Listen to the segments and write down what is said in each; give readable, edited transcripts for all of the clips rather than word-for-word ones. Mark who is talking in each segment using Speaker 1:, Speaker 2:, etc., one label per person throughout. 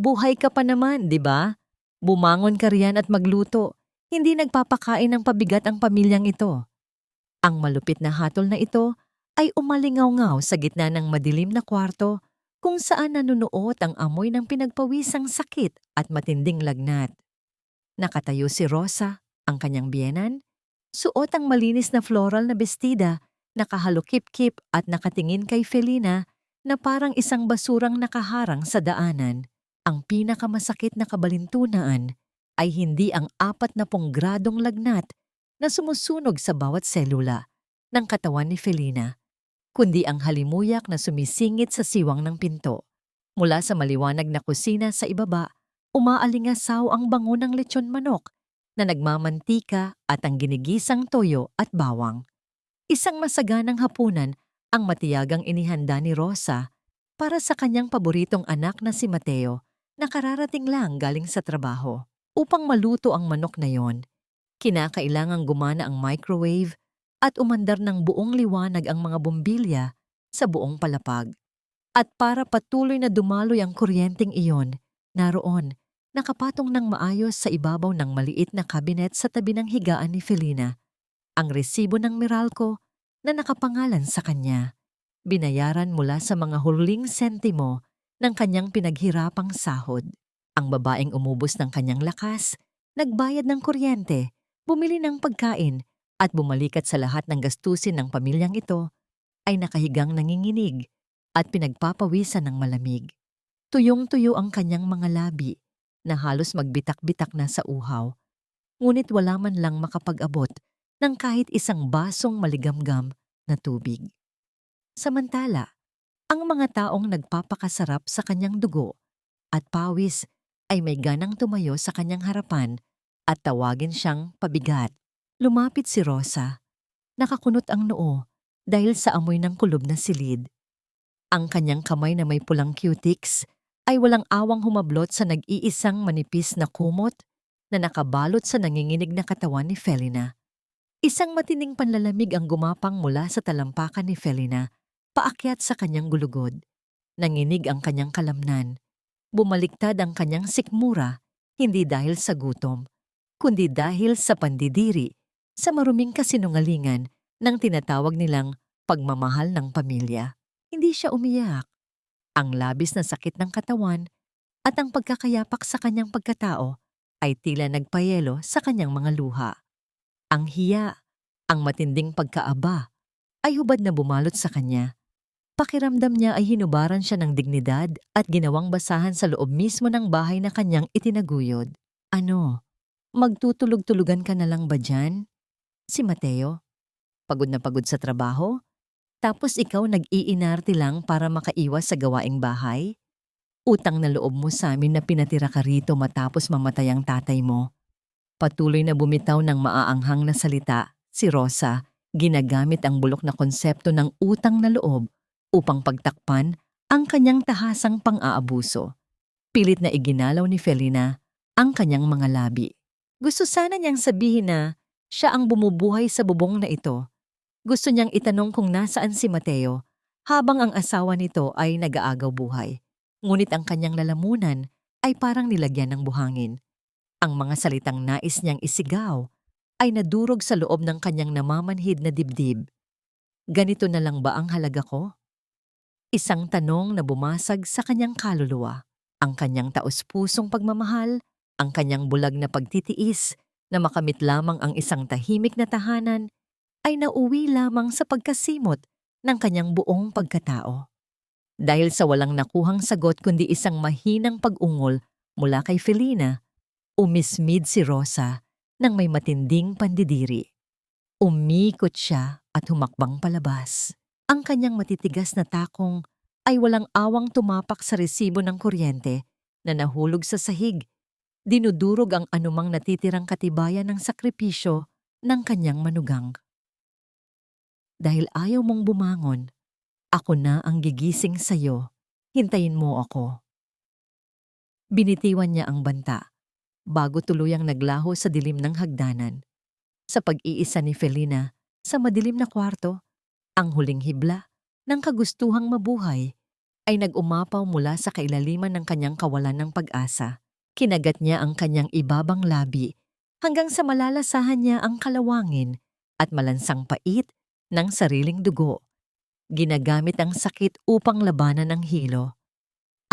Speaker 1: Buhay ka pa naman, di ba? Bumangon ka riyan at magluto. Hindi nagpapakain ng pabigat ang pamilyang ito. Ang malupit na hatol na ito ay umalingaw-ngaw sa gitna ng madilim na kwarto kung saan nanunuot ang amoy ng pinagpawisang sakit at matinding lagnat. Nakatayo si Rosa, ang kanyang biyenan, suot ang malinis na floral na bestida, nakahalukip-kip at nakatingin kay Felina na parang isang basurang nakaharang sa daanan. Ang pinakamasakit na kabalintunaan ay hindi ang 40 gradong lagnat na sumusunog sa bawat selula ng katawan ni Felina, kundi ang halimuyak na sumisingit sa siwang ng pinto. Mula sa maliwanag na kusina sa ibaba, umaalingasaw ang bango ng lechon manok na nagmamantika at ang ginigisang toyo at bawang. Isang masaganang hapunan ang matiyagang inihanda ni Rosa para sa kanyang paboritong anak na si Mateo na kararating lang galing sa trabaho. Upang maluto ang manok na yon, kinakailangang gumana ang microwave at umandar ng buong liwanag ang mga bombilya sa buong palapag. At para patuloy na dumaloy ang kuryenteng iyon, naroon, nakapatong ng maayos sa ibabaw ng maliit na kabinet sa tabi ng higaan ni Felina, ang resibo ng Meralco na nakapangalan sa kanya, binayaran mula sa mga huling sentimo ng kanyang pinaghirapang sahod. Ang babaeng umubos ng kanyang lakas, nagbayad ng kuryente, bumili ng pagkain at bumalikat sa lahat ng gastusin ng pamilyang ito ay nakahigang nanginginig at pinagpapawisan ng malamig. Tuyong-tuyo ang kanyang mga labi na halos magbitak-bitak na sa uhaw, ngunit wala man lang makapag-abot ng kahit isang basong maligamgam na tubig. Samantala, ang mga taong nagpapakasarap sa kanyang dugo at pawis ay may ganang tumayo sa kanyang harapan at tawagin siyang pabigat. Lumapit si Rosa. Nakakunot ang noo dahil sa amoy ng kulob na silid. Ang kanyang kamay na may pulang cutics ay walang awang humablot sa nag-iisang manipis na kumot na nakabalot sa nanginginig na katawan ni Felina. Isang matinding panlalamig ang gumapang mula sa talampakan ni Felina, paakyat sa kanyang gulugod. Nanginig ang kanyang kalamnan. Bumaliktad ang kanyang sikmura, hindi dahil sa gutom, kundi dahil sa pandidiri, sa maruming kasinungalingan ng tinatawag nilang pagmamahal ng pamilya. Hindi siya umiyak. Ang labis na sakit ng katawan at ang pagkakayapak sa kanyang pagkatao ay tila nagpayelo sa kanyang mga luha. Ang hiya, ang matinding pagkaaba, ay hubad na bumalot sa kanya. Pakiramdam niya ay hinubaran siya ng dignidad at ginawang basahan sa loob mismo ng bahay na kanyang itinaguyod. Ano, magtutulog-tulugan ka na lang ba dyan? Si Mateo, pagod na pagod sa trabaho? Tapos ikaw nag-iinarte lang para makaiwas sa gawaing bahay? Utang na loob mo sa amin na pinatira ka rito matapos mamatay ang tatay mo. Patuloy na bumitaw ng maaanghang na salita, si Rosa, ginagamit ang bulok na konsepto ng utang na loob upang pagtakpan ang kanyang tahasang pang-aabuso. Pilit na iginalaw ni Felina ang kanyang mga labi. Gusto sana niyang sabihin na siya ang bumubuhay sa bubong na ito. Gusto niyang itanong kung nasaan si Mateo habang ang asawa nito ay nag-aagaw buhay. Ngunit ang kanyang lalamunan ay parang nilagyan ng buhangin. Ang mga salitang nais niyang isigaw ay nadurog sa loob ng kanyang namamanhid na dibdib. Ganito na lang ba ang halaga ko? Isang tanong na bumasag sa kanyang kaluluwa. Ang kanyang taos-pusong pagmamahal, ang kanyang bulag na pagtitiis na makamit lamang ang isang tahimik na tahanan ay nauwi lamang sa pagkasimot ng kanyang buong pagkatao. Dahil sa walang nakuhang sagot kundi isang mahinang pag-ungol mula kay Felina, umismid si Rosa ng may matinding pandidiri. Umikot siya at humakbang palabas. Ang kanyang matitigas na takong ay walang awang tumapak sa resibo ng kuryente na nahulog sa sahig. Dinudurog ang anumang natitirang katibayan ng sakripisyo ng kanyang manugang. Dahil ayaw mong bumangon, ako na ang gigising sa'yo. Hintayin mo ako. Binitiwan niya ang banta bago tuluyang naglaho sa dilim ng hagdanan. Sa pag-iisa ni Felina sa madilim na kwarto, ang huling hibla ng kagustuhang mabuhay ay nag-umapaw mula sa kailaliman ng kanyang kawalan ng pag-asa. Kinagat niya ang kanyang ibabang labi hanggang sa malalasahan niya ang kalawangin at malansang pait ng sariling dugo. Ginagamit ang sakit upang labanan ang hilo.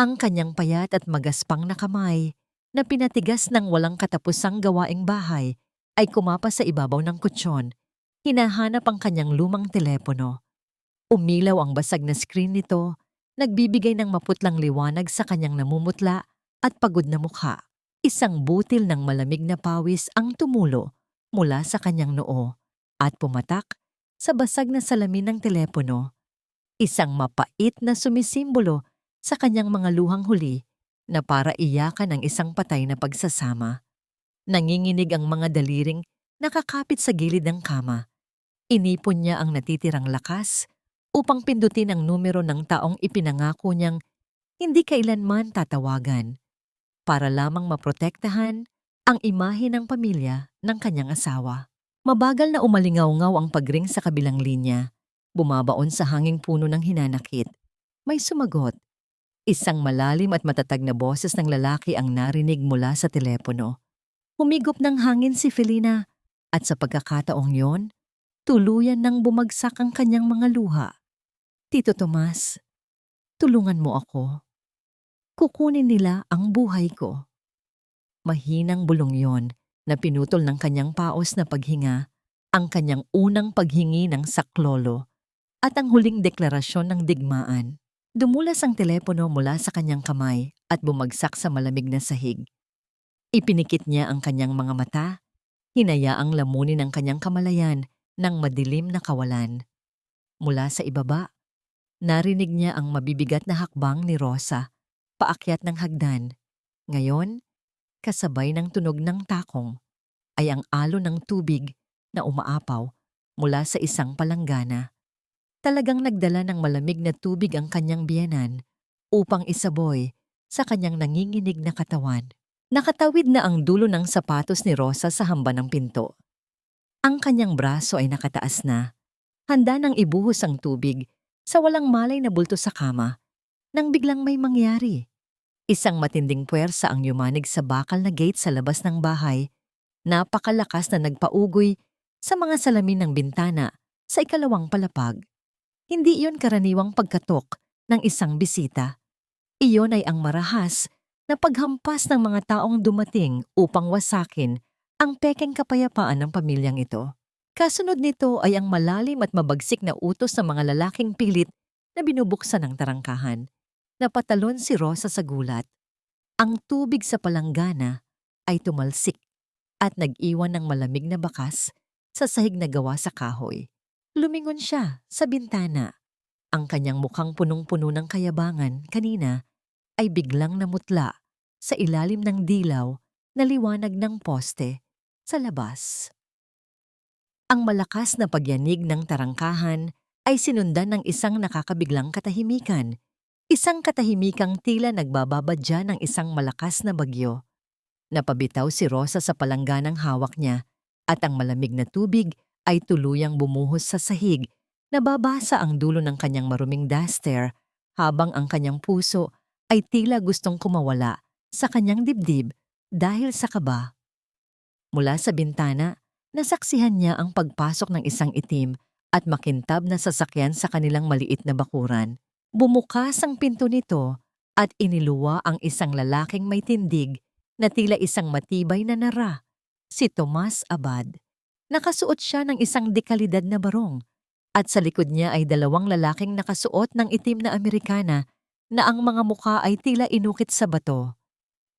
Speaker 1: Ang kanyang payat at magaspang na kamay na pinatigas ng walang katapusang gawaing bahay ay kumapa sa ibabaw ng kutsyon. Hinahanap ang kanyang lumang telepono. Umilaw ang basag na screen nito, nagbibigay ng maputlang liwanag sa kanyang namumutla at pagod na mukha. Isang butil ng malamig na pawis ang tumulo mula sa kanyang noo at pumatak sa basag na salamin ng telepono. Isang mapait na sumisimbolo sa kanyang mga luhang huli na para iyakan ang isang patay na pagsasama. Nanginginig ang mga daliring nakakapit sa gilid ng kama. Inipon niya ang natitirang lakas upang pindutin ang numero ng taong ipinangako niyang hindi kailanman tatawagan para lamang maprotektahan ang imahe ng pamilya ng kanyang asawa. Mabagal na umalingaw-ngaw ang pagring sa kabilang linya. Bumabaon sa hanging puno ng hinanakit. May sumagot. Isang malalim at matatag na boses ng lalaki ang narinig mula sa telepono. Humigop ng hangin si Felina at sa pagkakataong yon, tuluyan nang bumagsak ang kanyang mga luha. Tito Tomas, tulungan mo ako. Kukunin nila ang buhay ko. Mahinang bulong yon na pinutol ng kanyang paos na paghinga, ang kanyang unang paghingi ng saklolo at ang huling deklarasyon ng digmaan. Dumulas ang telepono mula sa kanyang kamay at bumagsak sa malamig na sahig. Ipinikit niya ang kanyang mga mata, hinayaang lamunin ang kanyang kamalayan ng madilim na kawalan. Mula sa ibaba, narinig niya ang mabibigat na hakbang ni Rosa, paakyat ng hagdan. Ngayon, kasabay ng tunog ng takong, ay ang alon ng tubig na umaapaw mula sa isang palanggana. Talagang nagdala ng malamig na tubig ang kanyang biyenan upang isaboy sa kanyang nanginginig na katawan. Nakatawid na ang dulo ng sapatos ni Rosa sa hamba ng pinto. Ang kanyang braso ay nakataas na, handa nang ibuhos ang tubig sa walang malay na bulto sa kama, nang biglang may mangyari. Isang matinding puwersa ang yumanig sa bakal na gate sa labas ng bahay, napakalakas na nagpaugoy sa mga salamin ng bintana sa ikalawang palapag. Hindi iyon karaniwang pagkatok ng isang bisita. Iyon ay ang marahas na paghampas ng mga taong dumating upang wasakin ang pekeng kapayapaan ng pamilyang ito. Kasunod nito ay ang malalim at mabagsik na utos ng mga lalaking pilit na binubuksan ng tarangkahan. Napatalon si Rosa sa gulat. Ang tubig sa palanggana ay tumalsik at nag-iwan ng malamig na bakas sa sahig na gawa sa kahoy. Lumingon siya sa bintana. Ang kanyang mukhang punong-puno ng kayabangan kanina ay biglang namutla sa ilalim ng dilaw na liwanag ng poste sa labas. Ang malakas na pagyanig ng tarangkahan ay sinundan ng isang nakakabiglang katahimikan. Isang katahimikang tila nagbababadya ng isang malakas na bagyo. Napabitaw si Rosa sa palangganang hawak niya at ang malamig na tubig ay tuluyang bumuhos sa sahig. Nababasa ang dulo ng kanyang maruming duster habang ang kanyang puso ay tila gustong kumawala sa kanyang dibdib dahil sa kaba. Mula sa bintana, nasaksihan niya ang pagpasok ng isang itim at makintab na sasakyan sa kanilang maliit na bakuran. Bumukas ang pinto nito at iniluwa ang isang lalaking may tindig na tila isang matibay na nara, si Tomas Abad. Nakasuot siya ng isang dekalidad na barong at sa likod niya ay dalawang lalaking nakasuot ng itim na Amerikana na ang mga mukha ay tila inukit sa bato.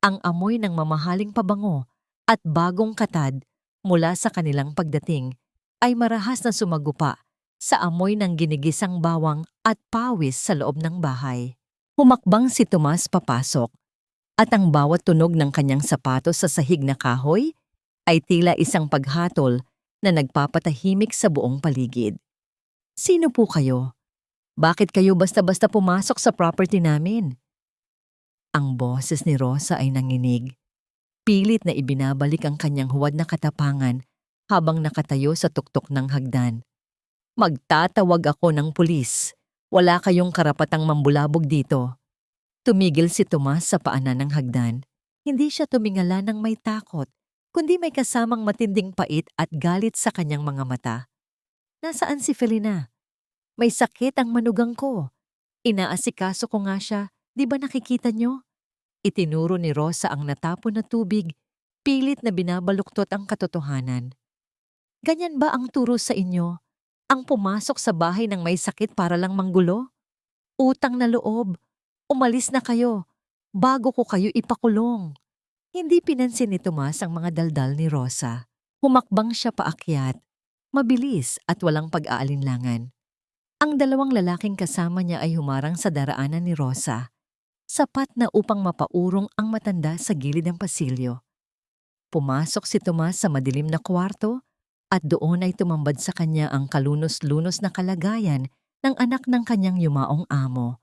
Speaker 1: Ang amoy ng mamahaling pabango at bagong katad mula sa kanilang pagdating ay marahas na sumagupa sa amoy ng ginigisang bawang at pawis sa loob ng bahay. Humakbang si Tomas papasok at ang bawat tunog ng kanyang sapatos sa sahig na kahoy ay tila isang paghatol na nagpapatahimik sa buong paligid. Sino po kayo? Bakit kayo basta-basta pumasok sa property namin? Ang boses ni Rosa ay nanginig. Pilit na ibinabalik ang kanyang huwad na katapangan habang nakatayo sa tuktok ng hagdan. Magtatawag ako ng pulis. Wala kayong karapatang mambulabog dito. Tumigil si Tomas sa paanan ng hagdan. Hindi siya tumingala ng may takot, kundi may kasamang matinding pait at galit sa kanyang mga mata. Nasaan si Felina? May sakit ang manugang ko. Inaasikaso ko nga siya, di ba nakikita niyo? Itinuro ni Rosa ang natapon na tubig, pilit na binabaluktot ang katotohanan. Ganyan ba ang turo sa inyo? Ang pumasok sa bahay ng may sakit para lang manggulo? Utang na loob. Umalis na kayo, bago ko kayo ipakulong. Hindi pinansin ni Tomas ang mga daldal ni Rosa. Humakbang siya paakyat, mabilis at walang pag-aalinlangan. Ang dalawang lalaking kasama niya ay humarang sa daraanan ni Rosa, sapat na upang mapaurong ang matanda sa gilid ng pasilyo. Pumasok si Tomas sa madilim na kwarto at doon ay tumambad sa kanya ang kalunos-lunos na kalagayan ng anak ng kanyang yumaong amo.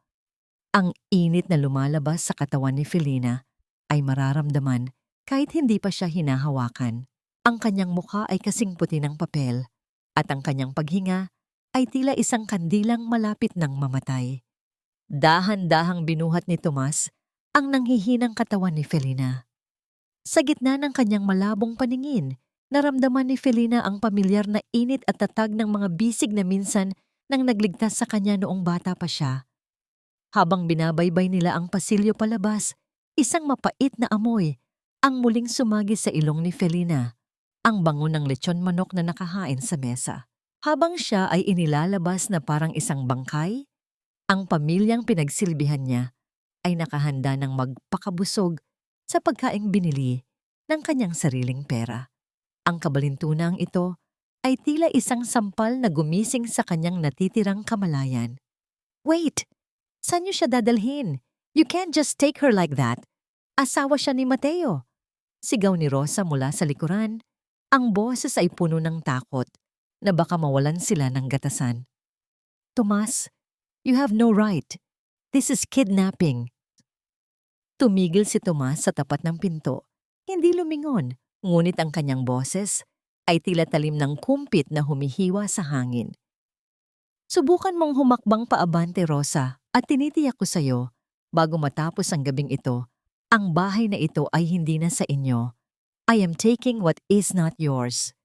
Speaker 1: Ang init na lumalabas sa katawan ni Felina ay mararamdaman kahit hindi pa siya hinahawakan. Ang kanyang mukha ay kasing puti ng papel at ang kanyang paghinga ay tila isang kandilang malapit ng mamatay. Dahan-dahang binuhat ni Tomas ang nanghihinang katawan ni Felina. Sa gitna ng kanyang malabong paningin, naramdaman ni Felina ang pamilyar na init at tatag ng mga bisig na minsan nang nagligtas sa kanya noong bata pa siya. Habang binabaybay nila ang pasilyo palabas, isang mapait na amoy ang muling sumagi sa ilong ni Felina, ang bango ng lechon manok na nakahain sa mesa. Habang siya ay inilalabas na parang isang bangkay, ang pamilyang pinagsilbihan niya ay nakahanda ng magpakabusog sa pagkaing binili ng kanyang sariling pera. Ang kabalintunang ito ay tila isang sampal na gumising sa kanyang natitirang kamalayan. Wait! Saan niyo siya dadalhin? You can't just take her like that. Asawa siya ni Mateo. Sigaw ni Rosa mula sa likuran. Ang boses ay puno ng takot na baka mawalan sila ng gatasan. Tomas, you have no right. This is kidnapping. Tumigil si Tomas sa tapat ng pinto. Hindi lumingon, ngunit ang kanyang boses ay tila talim ng kumpit na humihiwa sa hangin. Subukan mong humakbang paabante, Rosa, at tinitiyak ko sa'yo, bago matapos ang gabing ito, ang bahay na ito ay hindi na sa inyo. I am taking what is not yours.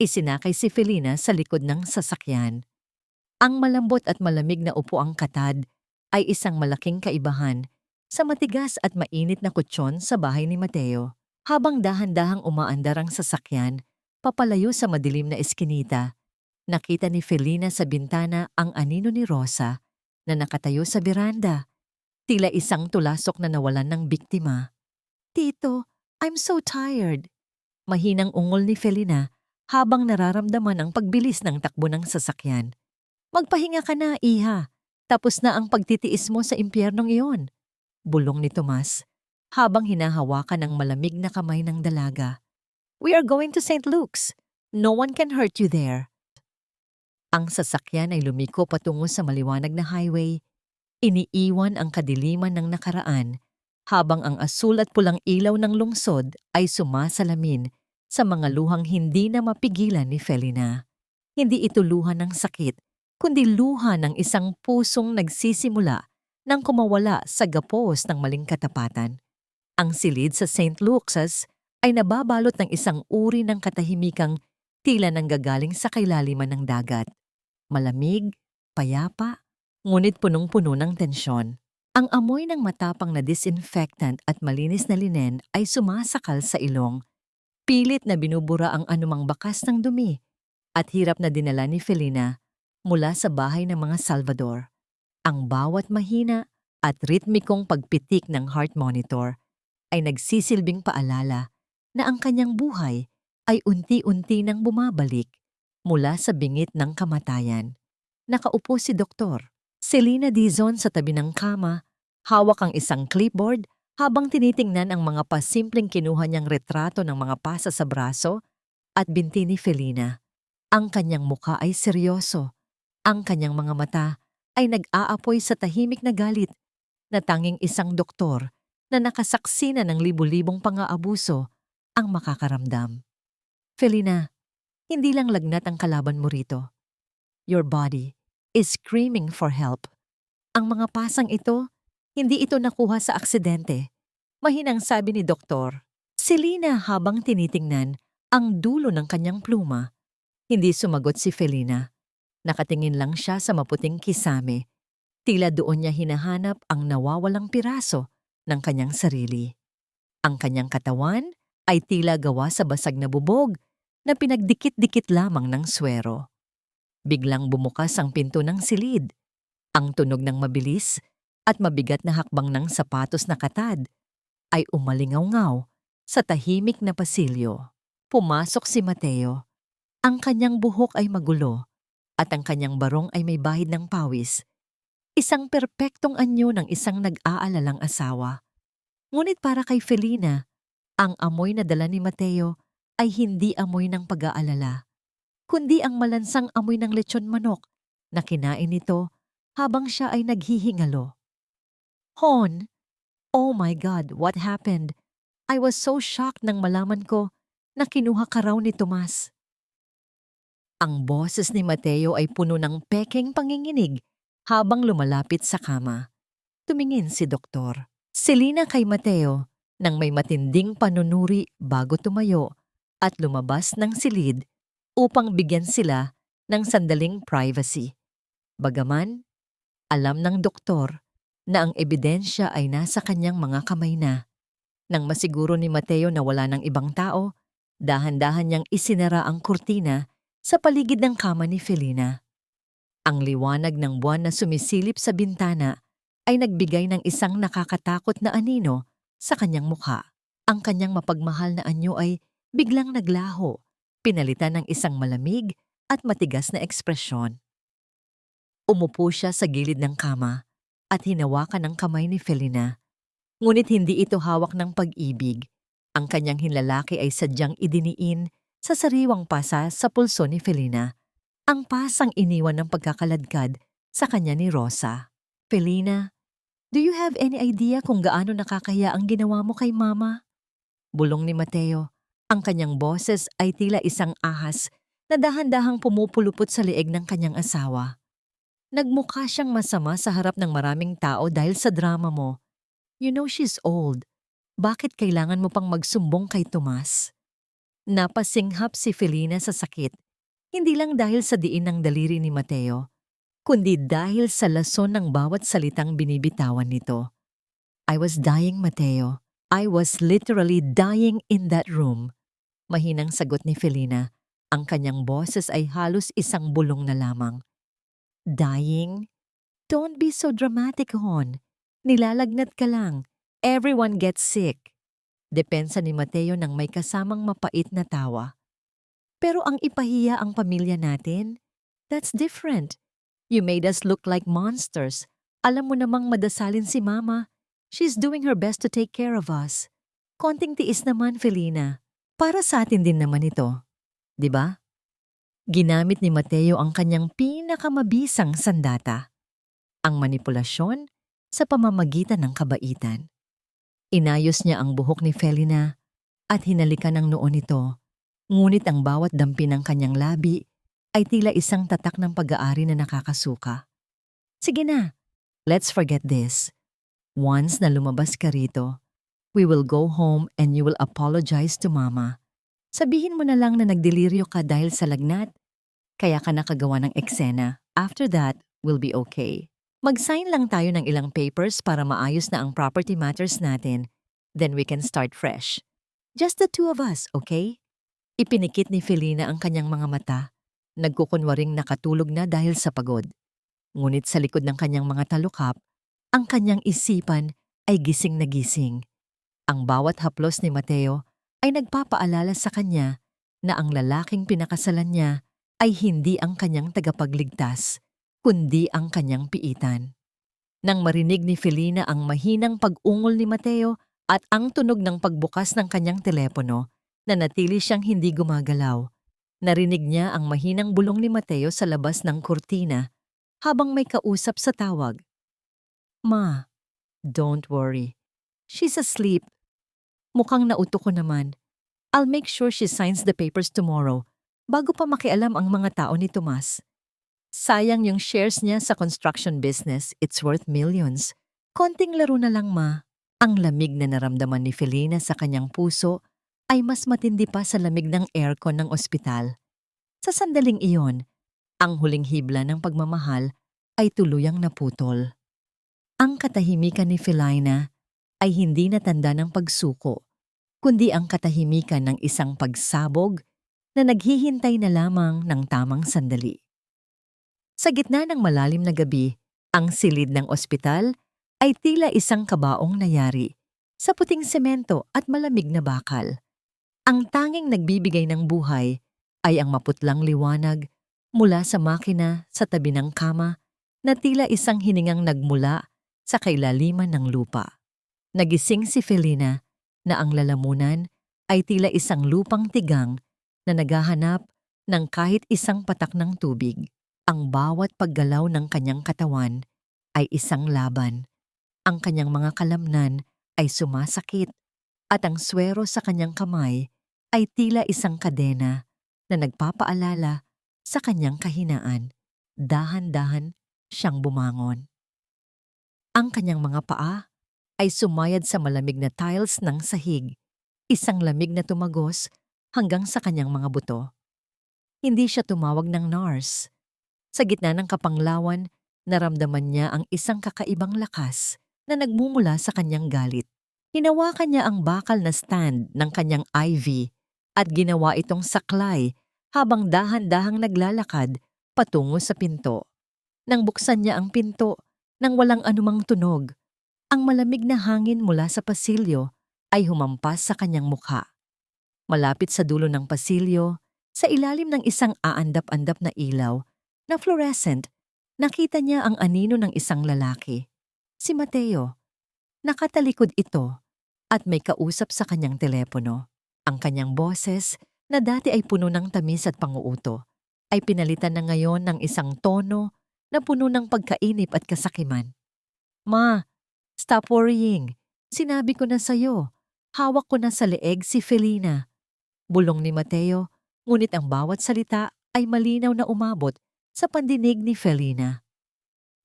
Speaker 1: Isinakay si Felina sa likod ng sasakyan. Ang malambot at malamig na upuang katad ay isang malaking kaibahan sa matigas at mainit na kutsyon sa bahay ni Mateo. Habang dahan-dahang umaandar ang sasakyan, papalayo sa madilim na eskinita, nakita ni Felina sa bintana ang anino ni Rosa na nakatayo sa beranda, tila isang tulasok na nawalan ng biktima. Tito, I'm so tired. Mahinang ungol ni Felina habang nararamdaman ang pagbilis ng takbo ng sasakyan. Magpahinga ka na, iha. Tapos na ang pagtitiis mo sa impyernong iyon. Bulong ni Tomas habang hinahawakan ang malamig na kamay ng dalaga. We are going to St. Luke's. No one can hurt you there. Ang sasakyan ay lumiko patungo sa maliwanag na highway. Iniiwan ang kadiliman ng nakaraan habang ang asul at pulang ilaw ng lungsod ay sumasalamin sa mga luhang hindi na mapigilan ni Felina. Hindi ito luha ng sakit, kundi luha ng isang pusong nagsisimula nang kumawala sa gapos ng maling katapatan. Ang silid sa St. Luke's ay nababalot ng isang uri ng katahimikang tila nanggagaling sa kailaliman ng dagat. Malamig, payapa, ngunit punong-puno ng tensyon. Ang amoy ng matapang na disinfectant at malinis na linen ay sumasakal sa ilong. Pilit na binubura ang anumang bakas ng dumi at hirap na dinala ni Felina mula sa bahay ng mga Salvador. Ang bawat mahina at ritmikong pagpitik ng heart monitor ay nagsisilbing paalala na ang kanyang buhay ay unti-unti nang bumabalik mula sa bingit ng kamatayan. Nakaupo si Doktor Celina Dizon sa tabi ng kama, hawak ang isang clipboard habang tinitingnan ang mga pasimpleng kinuha niyang retrato ng mga pasa sa braso at binti ni Felina. Ang kanyang mukha ay seryoso. Ang kanyang mga mata ay nag-aapoy sa tahimik na galit na tanging isang doktor na nakasaksi na ng libu-libong pang-aabuso ang makakaramdam. Felina, hindi lang lagnat ang kalaban mo rito. Your body, is screaming for help. Ang mga pasang ito, hindi ito nakuha sa aksidente. Mahinang sabi ni Doktor. Si Lina habang tinitingnan ang dulo ng kanyang pluma. Hindi sumagot si Felina. Nakatingin lang siya sa maputing kisame. Tila doon niya hinahanap ang nawawalang piraso ng kanyang sarili. Ang kanyang katawan ay tila gawa sa basag na bubog na pinagdikit-dikit lamang ng swero. Biglang bumukas ang pinto ng silid. Ang tunog ng mabilis at mabigat na hakbang ng sapatos na katad ay umalingaw-ngaw sa tahimik na pasilyo. Pumasok si Mateo. Ang kanyang buhok ay magulo at ang kanyang barong ay may bahid ng pawis. Isang perpektong anyo ng isang nag-aalalang asawa. Ngunit para kay Felina, ang amoy na dala ni Mateo ay hindi amoy ng pag-aalala, kundi ang malansang amoy ng lechon manok na kinain nito habang siya ay naghihingalo. Hon, oh my God, what happened? I was so shocked nang malaman ko na kinuha ka raw ni Tomas. Ang boses ni Mateo ay puno ng pekeng panginginig habang lumalapit sa kama. Tumingin si Doktor. Si Lina kay Mateo nang may matinding panunuri bago tumayo at lumabas ng silid upang bigyan sila ng sandaling privacy. Bagaman, alam ng doktor na ang ebidensya ay nasa kanyang mga kamay na. Nang masiguro ni Mateo na wala ng ibang tao, dahan-dahan niyang isinara ang kurtina sa paligid ng kama ni Felina. Ang liwanag ng buwan na sumisilip sa bintana ay nagbigay ng isang nakakatakot na anino sa kanyang mukha. Ang kanyang mapagmahal na anyo ay biglang naglaho, pinalitan ng isang malamig at matigas na ekspresyon. Umupo siya sa gilid ng kama at hinawakan ang kamay ni Felina. Ngunit hindi ito hawak ng pag-ibig. Ang kanyang hinlalaki ay sadyang idiniin sa sariwang pasa sa pulso ni Felina. Ang pasang iniwan ng pagkakaladkad sa kanya ni Rosa. Felina, do you have any idea kung gaano nakakahiya ang ginawa mo kay Mama? Bulong ni Mateo. Ang kanyang boses ay tila isang ahas na dahan-dahang pumupulupot sa leeg ng kanyang asawa. Nagmukha siyang masama sa harap ng maraming tao dahil sa drama mo. You know she's old. Bakit kailangan mo pang magsumbong kay Tomas? Napasinghap si Felina sa sakit, hindi lang dahil sa diin ng daliri ni Mateo, kundi dahil sa lason ng bawat salitang binibitawan nito. I was dying, Mateo. I was literally dying in that room. Mahinang sagot ni Felina. Ang kanyang boses ay halos isang bulong na lamang. Dying? Don't be so dramatic, Hon. Nilalagnat ka lang. Everyone gets sick. Depensa ni Mateo nang may kasamang mapait na tawa. Pero ang ipahiya ang pamilya natin? That's different. You made us look like monsters. Alam mo namang madasalin si Mama. She's doing her best to take care of us. Konting tiis naman, Felina. Para sa atin din naman ito. 'Di ba? Ginamit ni Mateo ang kanyang pinakamabisang sandata, ang manipulasyon sa pamamagitan ng kabaitan. Inayos niya ang buhok ni Felina at hinalikan ang noo nito, ngunit ang bawat dampi ng kanyang labi ay tila isang tatak ng pag-aari na nakakasuka. Sige na, let's forget this. Once na lumabas ka rito, we will go home and you will apologize to Mama. Sabihin mo na lang na nagdeliryo ka dahil sa lagnat, kaya ka nakagawa ng eksena. After that, we'll be okay. Mag-sign lang tayo ng ilang papers para maayos na ang property matters natin. Then we can start fresh. Just the two of us, okay? Ipinikit ni Felina ang kanyang mga mata. Nagkukunwaring nakatulog na dahil sa pagod. Ngunit sa likod ng kanyang mga talukap, ang kanyang isipan ay gising na gising. Ang bawat haplos ni Mateo ay nagpapaalala sa kanya na ang lalaking pinakasalan niya ay hindi ang kanyang tagapagligtas, kundi ang kanyang piitan. Nang marinig ni Felina ang mahinang pag-ungol ni Mateo at ang tunog ng pagbukas ng kanyang telepono, nanatili siyang hindi gumagalaw. Narinig niya ang mahinang bulong ni Mateo sa labas ng kurtina habang may kausap sa tawag. Ma, don't worry. She's asleep. Mukhang nauto ko naman. I'll make sure she signs the papers tomorrow bago pa makialam ang mga tao ni Tomas. Sayang yung shares niya sa construction business. It's worth millions. Konting laro na lang, Ma. Ang lamig na naramdaman ni Felina sa kanyang puso ay mas matindi pa sa lamig ng aircon ng ospital. Sa sandaling iyon, ang huling hibla ng pagmamahal ay tuluyang naputol. Ang katahimikan ni Felina ay hindi na tanda ng pagsuko, kundi ang katahimikan ng isang pagsabog na naghihintay na lamang ng tamang sandali. Sa gitna ng malalim na gabi, ang silid ng ospital ay tila isang kabaong nayari sa puting semento at malamig na bakal. Ang tanging nagbibigay ng buhay ay ang maputlang liwanag mula sa makina sa tabi ng kama na tila isang hiningang nagmula sa kailaliman ng lupa. Nagising si Felina na ang lalamunan ay tila isang lupang tigang na naghahanap ng kahit isang patak ng tubig. Ang bawat paggalaw ng kanyang katawan ay isang laban. Ang kanyang mga kalamnan ay sumasakit at ang swero sa kanyang kamay ay tila isang kadena na nagpapaalala sa kanyang kahinaan. Dahan-dahan siyang bumangon. Ang kanyang mga paa ay sumayad sa malamig na tiles ng sahig, isang lamig na tumagos hanggang sa kanyang mga buto. Hindi siya tumawag ng nurse. Sa gitna ng kapanglawan, naramdaman niya ang isang kakaibang lakas na nagmumula sa kanyang galit. Hinawakan niya ang bakal na stand ng kanyang IV at ginawa itong saklay habang dahan-dahang naglalakad patungo sa pinto. Nang buksan niya ang pinto, nang walang anumang tunog, ang malamig na hangin mula sa pasilyo ay humampas sa kanyang mukha. Malapit sa dulo ng pasilyo, sa ilalim ng isang aandap-andap na ilaw na fluorescent, nakita niya ang anino ng isang lalaki. Si Mateo. Nakatalikod ito at may kausap sa kanyang telepono. Ang kanyang boses, na dati ay puno ng tamis at panguuto, ay pinalitan na ngayon ng isang tono na puno ng pagkainip at kasakiman. Ma, stop worrying. Sinabi ko na sa'yo. Hawak ko na sa leeg si Felina. Bulong ni Mateo, ngunit ang bawat salita ay malinaw na umabot sa pandinig ni Felina.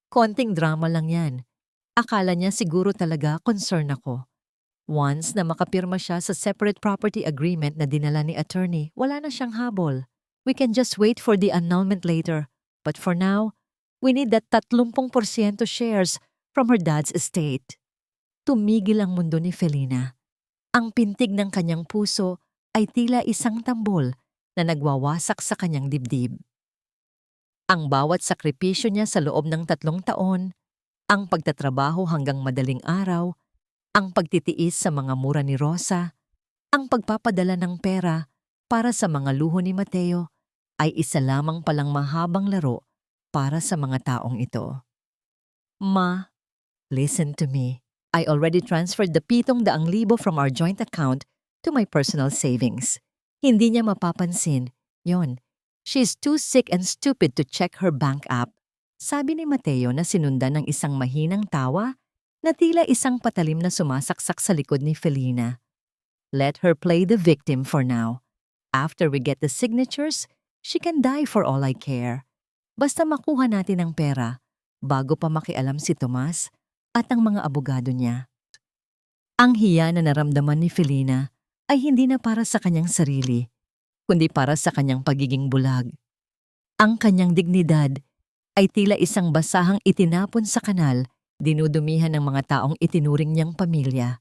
Speaker 1: Konting drama lang yan. Akala niya siguro talaga concern ako. Once na makapirma siya sa separate property agreement na dinala ni attorney, wala na siyang habol. We can just wait for the annulment later. But for now, we need that 30% shares from her dad's estate. Tumigil ang mundo ni Felina. Ang pintig ng kanyang puso ay tila isang tambol na nagwawasak sa kanyang dibdib. Ang bawat sakripisyo niya sa loob ng 3 taon, ang pagtatrabaho hanggang madaling araw, ang pagtitiis sa mga mura ni Rosa, ang pagpapadala ng pera para sa mga luho ni Mateo ay isa lamang palang mahabang laro para sa mga taong ito. Ma, listen to me. I already transferred the 7,000 from our joint account to my personal savings. Hindi niya mapapansin. Yon, she's too sick and stupid to check her bank app. Sabi ni Mateo na sinundan ng isang mahinang tawa na tila isang patalim na sumasaksak sa likod ni Felina. Let her play the victim for now. After we get the signatures, she can die for all I care. Basta makuha natin ang pera bago pa makialam si Tomas at ang mga abogado niya. Ang hiya na naramdaman ni Felina ay hindi na para sa kanyang sarili, kundi para sa kanyang pagiging bulag. Ang kanyang dignidad ay tila isang basahang itinapon sa kanal, dinudumihan ng mga taong itinuring niyang pamilya.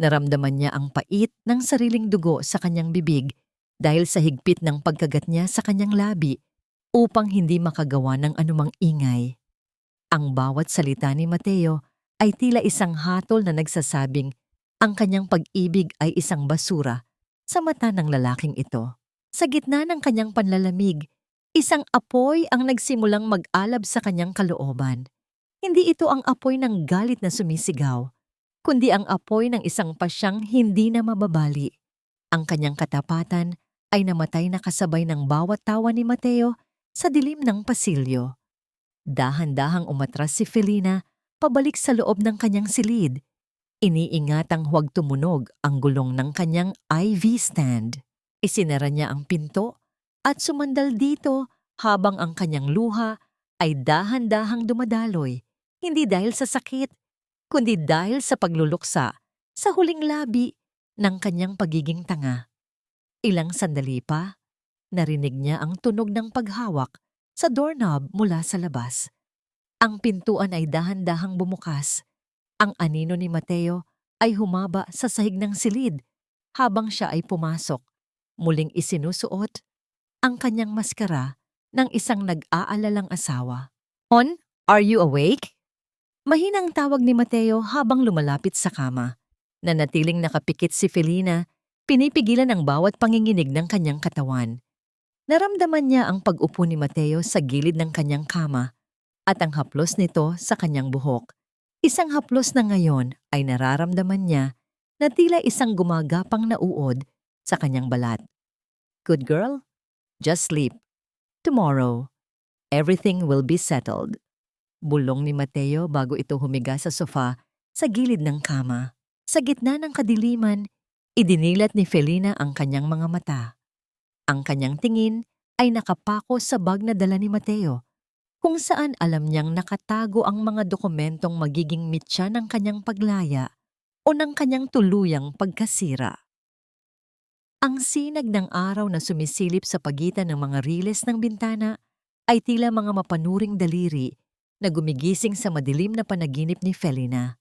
Speaker 1: Naramdaman niya ang pait ng sariling dugo sa kanyang bibig dahil sa higpit ng pagkagat niya sa kanyang labi upang hindi makagawa ng anumang ingay. Ang bawat salita ni Mateo ay tila isang hatol na nagsasabing ang kanyang pag-ibig ay isang basura sa mata ng lalaking ito. Sa gitna ng kanyang panlalamig, isang apoy ang nagsimulang mag-alab sa kanyang kalooban. Hindi ito ang apoy ng galit na sumisigaw, kundi ang apoy ng isang pasyang hindi na mababali. Ang kanyang katapatan ay namatay na kasabay ng bawat tawa ni Mateo sa dilim ng pasilyo. Dahan-dahang umatras si Felina pabalik sa loob ng kanyang silid. Iniingatang huwag tumunog ang gulong ng kanyang IV stand. Isinara niya ang pinto at sumandal dito habang ang kanyang luha ay dahan-dahang dumadaloy, hindi dahil sa sakit, kundi dahil sa pagluluksa sa huling labi ng kanyang pagiging tanga. Ilang sandali pa, narinig niya ang tunog ng paghawak sa doorknob mula sa labas. Ang pintuan ay dahan-dahang bumukas. Ang anino ni Mateo ay humaba sa sahig ng silid habang siya ay pumasok. Muling isinusuot ang kanyang maskara ng isang nag-aalalang asawa. "Hon, are you awake?" Mahinang tawag ni Mateo habang lumalapit sa kama. Nanatiling nakapikit si Felina, pinipigilan ang bawat panginginig ng kanyang katawan. Naramdaman niya ang pag-upo ni Mateo sa gilid ng kanyang kama at ang haplos nito sa kanyang buhok. Isang haplos na ngayon ay nararamdaman niya na tila isang gumagapang na uod sa kanyang balat. "Good girl, just sleep. Tomorrow, everything will be settled." Bulong ni Mateo bago ito humiga sa sofa sa gilid ng kama. Sa gitna ng kadiliman, idinilat ni Felina ang kanyang mga mata. Ang kanyang tingin ay nakapako sa bag na dala ni Mateo, kung saan alam niyang nakatago ang mga dokumentong magiging mitya ng kanyang paglaya o ng kanyang tuluyang pagkasira. Ang sinag ng araw na sumisilip sa pagitan ng mga riles ng bintana ay tila mga mapanuring daliri na gumigising sa madilim na panaginip ni Felina.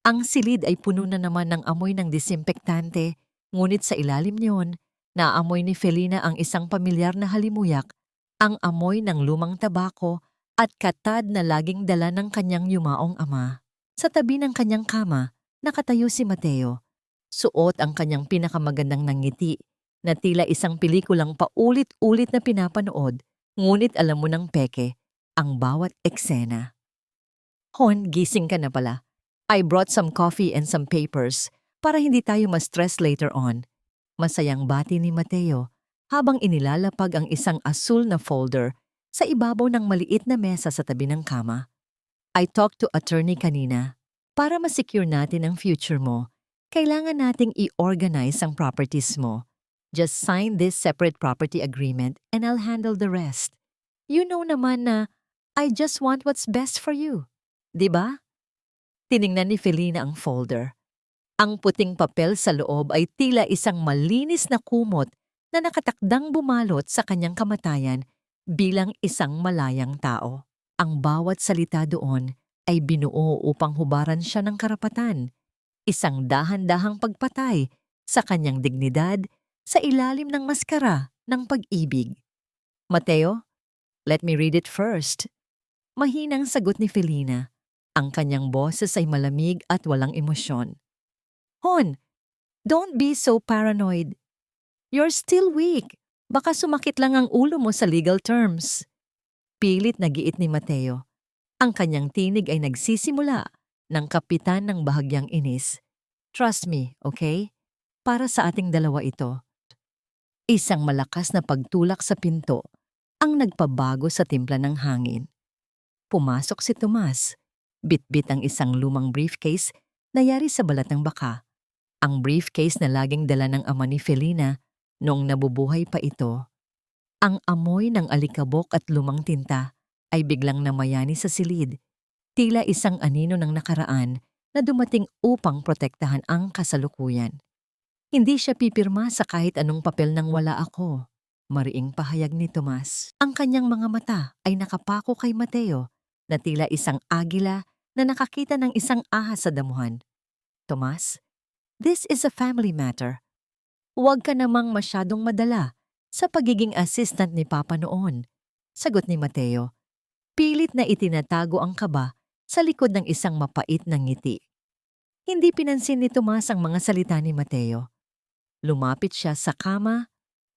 Speaker 1: Ang silid ay puno na naman ng amoy ng disinfektante, ngunit sa ilalim niyon, naamoy ni Felina ang isang pamilyar na halimuyak, ang amoy ng lumang tabako at katad na laging dala ng kanyang yumaong ama. Sa tabi ng kanyang kama, nakatayo si Mateo. Suot ang kanyang pinakamagandang ngiti na tila isang pelikulang paulit-ulit na pinapanood, ngunit alam mo ng peke ang bawat eksena. "Hon, gising ka na pala. I brought some coffee and some papers para hindi tayo ma-stress later on." Masayang bati ni Mateo habang inilalapag ang isang asul na folder sa ibabaw ng maliit na mesa sa tabi ng kama. "I talked to attorney kanina. Para ma-secure natin ang future mo, kailangan nating i-organize ang properties mo. Just sign this separate property agreement and I'll handle the rest. You know naman na I just want what's best for you. Di ba?" Tiningnan ni Felina ang folder. Ang puting papel sa loob ay tila isang malinis na kumot na nakatakdang bumalot sa kanyang kamatayan bilang isang malayang tao. Ang bawat salita doon ay binuo upang hubaran siya ng karapatan, isang dahan-dahang pagpatay sa kanyang dignidad sa ilalim ng maskara ng pag-ibig. "Mateo, let me read it first." Mahinang sagot ni Felina. Ang kanyang boses ay malamig at walang emosyon. "Hon, don't be so paranoid. You're still weak. Baka sumakit lang ang ulo mo sa legal terms." Pilit na giit ni Mateo. Ang kanyang tinig ay nagsisimula ng kapitan ng bahagyang inis. "Trust me, okay? Para sa ating dalawa ito." Isang malakas na pagtulak sa pinto ang nagpabago sa timpla ng hangin. Pumasok si Tomas. Bitbit ang isang lumang briefcase na yari sa balat ng baka. Ang briefcase na laging dala ng ama ni Felina noong nabubuhay pa ito. Ang amoy ng alikabok at lumang tinta ay biglang namayani sa silid, tila isang anino ng nakaraan na dumating upang protektahan ang kasalukuyan. "Hindi siya pipirma sa kahit anong papel nang wala ako," mariing pahayag ni Tomas. Ang kanyang mga mata ay nakapako kay Mateo na tila isang agila na nakakita ng isang ahas sa damuhan. "Tomas, this is a family matter. Huwag ka namang masyadong madala sa pagiging assistant ni Papa noon," sagot ni Mateo. Pilit na itinatago ang kaba sa likod ng isang mapait na ngiti. Hindi pinansin ni Tomas ang mga salita ni Mateo. Lumapit siya sa kama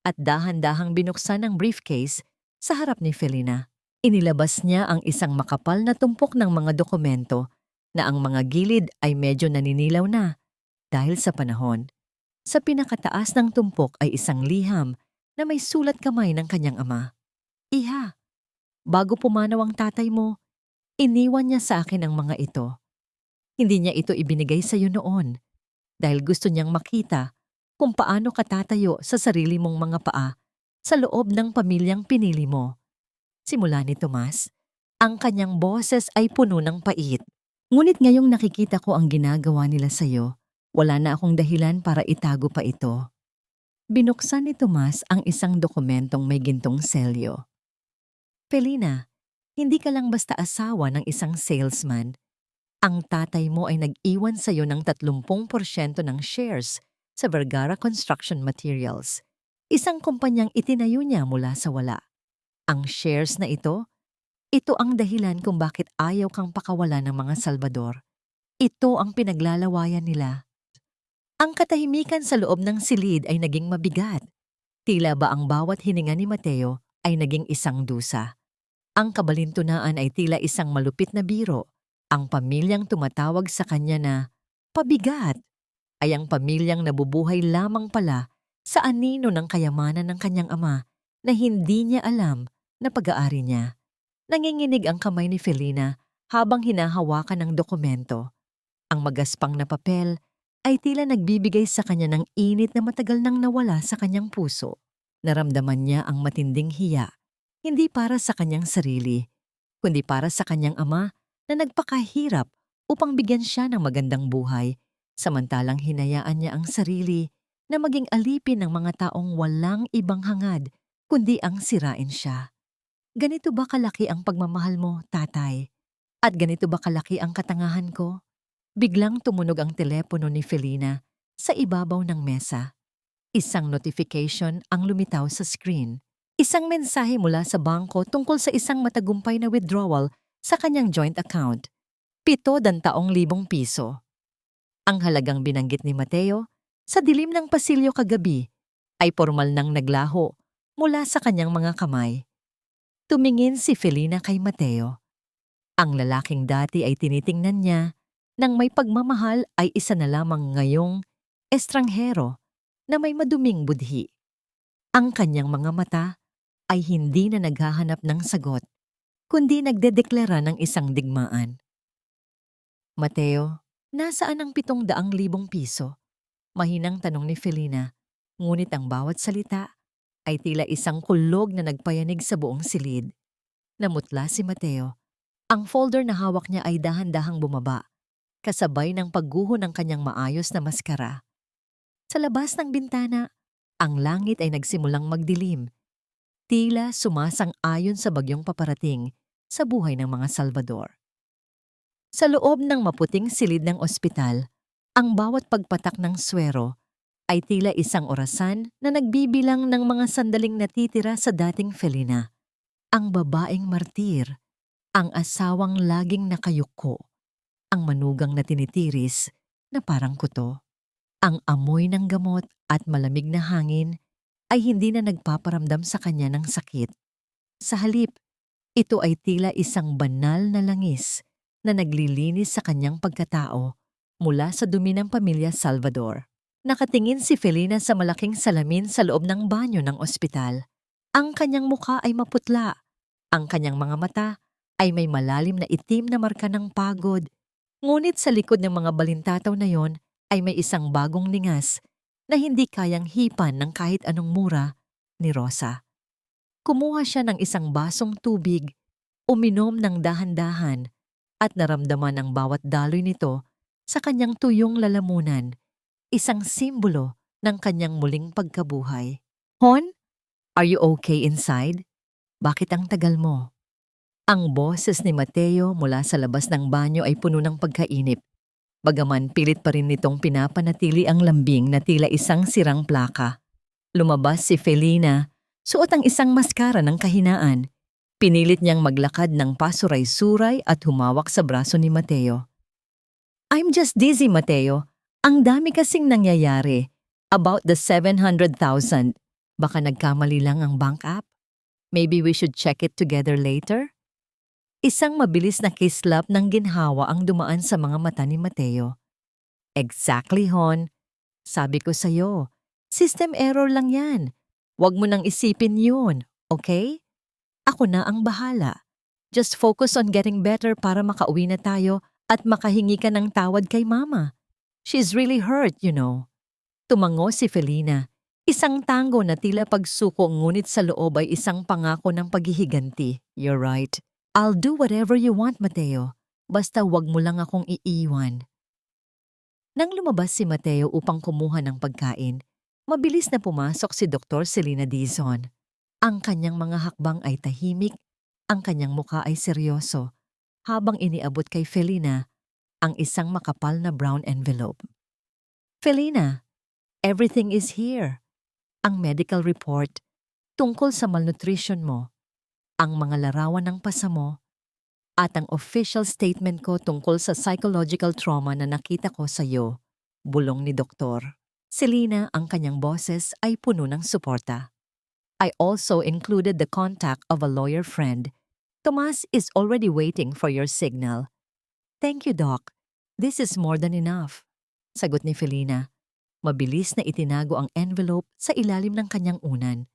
Speaker 1: at dahan-dahang binuksan ang briefcase sa harap ni Felina. Inilabas niya ang isang makapal na tumpok ng mga dokumento na ang mga gilid ay medyo naninilaw na dahil sa panahon. Sa pinakataas ng tumpok ay isang liham na may sulat kamay ng kanyang ama. "Iha, bago pumanaw ang tatay mo, iniwan niya sa akin ang mga ito. Hindi niya ito ibinigay sa iyo noon dahil gusto niyang makita kung paano ka tatayo sa sarili mong mga paa sa loob ng pamilyang pinili mo." Simula ni Tomas, Ang kanyang boses ay puno ng pait. Ngunit ngayong nakikita ko ang ginagawa nila sa'yo, wala na akong dahilan para itago pa ito. Binuksan ni Tomas ang isang dokumentong may gintong selyo. Felina, hindi ka lang basta asawa ng isang salesman. Ang tatay mo ay nag-iwan sa'yo ng 30% ng shares sa Vergara Construction Materials, isang kumpanyang itinayo niya mula sa wala. Ang shares na ito ang dahilan kung bakit ayaw kang pakawala ng mga Salvador. Ito ang pinaglalawayan nila. Ang katahimikan sa loob ng silid ay naging mabigat. Tila ba ang bawat hininga ni Mateo ay naging isang dusa. Ang kabalintunaan ay tila isang malupit na biro. Ang pamilyang tumatawag sa kanya na pabigat ay ang pamilyang nabubuhay lamang pala sa anino ng kayamanan ng kanyang ama na hindi niya alam na pag-aari niya. Nanginginig ang kamay ni Felina habang hinahawakan ng dokumento. Ang magaspang na papel ay tila nagbibigay sa kanya ng init na matagal nang nawala sa kanyang puso. Naramdaman niya ang matinding hiya, hindi para sa kanyang sarili, kundi para sa kanyang ama na nagpakahirap upang bigyan siya ng magandang buhay, samantalang hinayaan niya ang sarili na maging alipin ng mga taong walang ibang hangad kundi ang sirain siya. Ganito ba kalaki ang pagmamahal mo, tatay? At ganito ba kalaki ang katangahan ko? Biglang tumunog ang telepono ni Felina sa ibabaw ng mesa. Isang notification ang lumitaw sa screen. Isang mensahe mula sa bangko tungkol sa isang matagumpay na withdrawal sa kanyang joint account. 7,000 piso. Ang halagang binanggit ni Mateo sa dilim ng pasilyo kagabi ay formal nang naglaho mula sa kanyang mga kamay. Tumingin si Felina kay Mateo. Ang lalaking dati ay tinitingnan niya nang may pagmamahal ay isa na lamang ngayong estranghero na may maduming budhi. Ang kanyang mga mata ay hindi na naghahanap ng sagot, kundi nagdedeklara ng isang digmaan. Mateo, nasaan ang 700,000 piso? Mahinang tanong ni Felina, ngunit ang bawat salita ay tila isang kulog na nagpayanig sa buong silid. Namutla si Mateo. Ang folder na hawak niya ay dahan-dahang bumaba, kasabay ng pagguho ng kanyang maayos na maskara. Sa labas ng bintana, ang langit ay nagsimulang magdilim. Tila sumasang-ayon sa bagyong paparating sa buhay ng mga Salvador. Sa loob ng maputing silid ng ospital, ang bawat pagpatak ng swero ay tila isang orasan na nagbibilang ng mga sandaling natitira sa dating Felina. Ang babaeng martir, ang asawang laging nakayuko, ang manugang na tinitiris na parang kuto. Ang amoy ng gamot at malamig na hangin ay hindi na nagpaparamdam sa kanya ng sakit. Sa halip, ito ay tila isang banal na langis na naglilinis sa kanyang pagkatao mula sa dumi ng pamilya Salvador. Nakatingin si Felina sa malaking salamin sa loob ng banyo ng ospital. Ang kanyang mukha ay maputla. Ang kanyang mga mata ay may malalim na itim na marka ng pagod. Ngunit sa likod ng mga balintataw na yon ay may isang bagong lingas na hindi kayang hipan ng kahit anong mura ni Rosa. Kumuha siya ng isang basong tubig, uminom ng dahan-dahan at naramdaman ang bawat daloy nito sa kanyang tuyong lalamunan. Isang simbolo ng kanyang muling pagkabuhay. Hon, are you okay inside? Bakit ang tagal mo? Ang boses ni Mateo mula sa labas ng banyo ay puno ng pagkainip. Bagaman pilit pa rin nitong pinapanatili ang lambing na tila isang sirang plaka. Lumabas si Felina, suot ang isang maskara ng kahinaan. Pinilit niyang maglakad ng pasuray-suray at humawak sa braso ni Mateo. I'm just dizzy, Mateo. Ang dami kasing nangyayari. About the 700,000. Baka nagkamali lang ang bank app? Maybe we should check it together later? Isang mabilis na kislap ng ginhawa ang dumaan sa mga mata ni Mateo. Exactly, Hon. Sabi ko sa'yo, system error lang yan. Huwag mo nang isipin yun, okay? Ako na ang bahala. Just focus on getting better para makauwi na tayo at makahingi ka ng tawad kay Mama. She's really hurt, you know. Tumango si Felina, isang tango na tila pagsuko ngunit sa loob ay isang pangako ng paghihiganti. You're right. I'll do whatever you want, Mateo. Basta wag mo lang akong iiwan. Nang lumabas si Mateo upang kumuha ng pagkain, mabilis na pumasok si Dr. Selena Dizon. Ang kanyang mga hakbang ay tahimik, ang kanyang mukha ay seryoso, habang iniabot kay Felina ang isang makapal na brown envelope. Felina, everything is here. Ang medical report tungkol sa malnutrition mo, ang mga larawan ng pasa mo, at ang official statement ko tungkol sa psychological trauma na nakita ko sa iyo, bulong ni Doktor. Selena, ang kanyang boses ay puno ng suporta. I also included the contact of a lawyer friend. Tomas is already waiting for your signal. Thank you, Doc. This is more than enough. Sagot ni Felina. Mabilis na itinago ang envelope sa ilalim ng kanyang unan.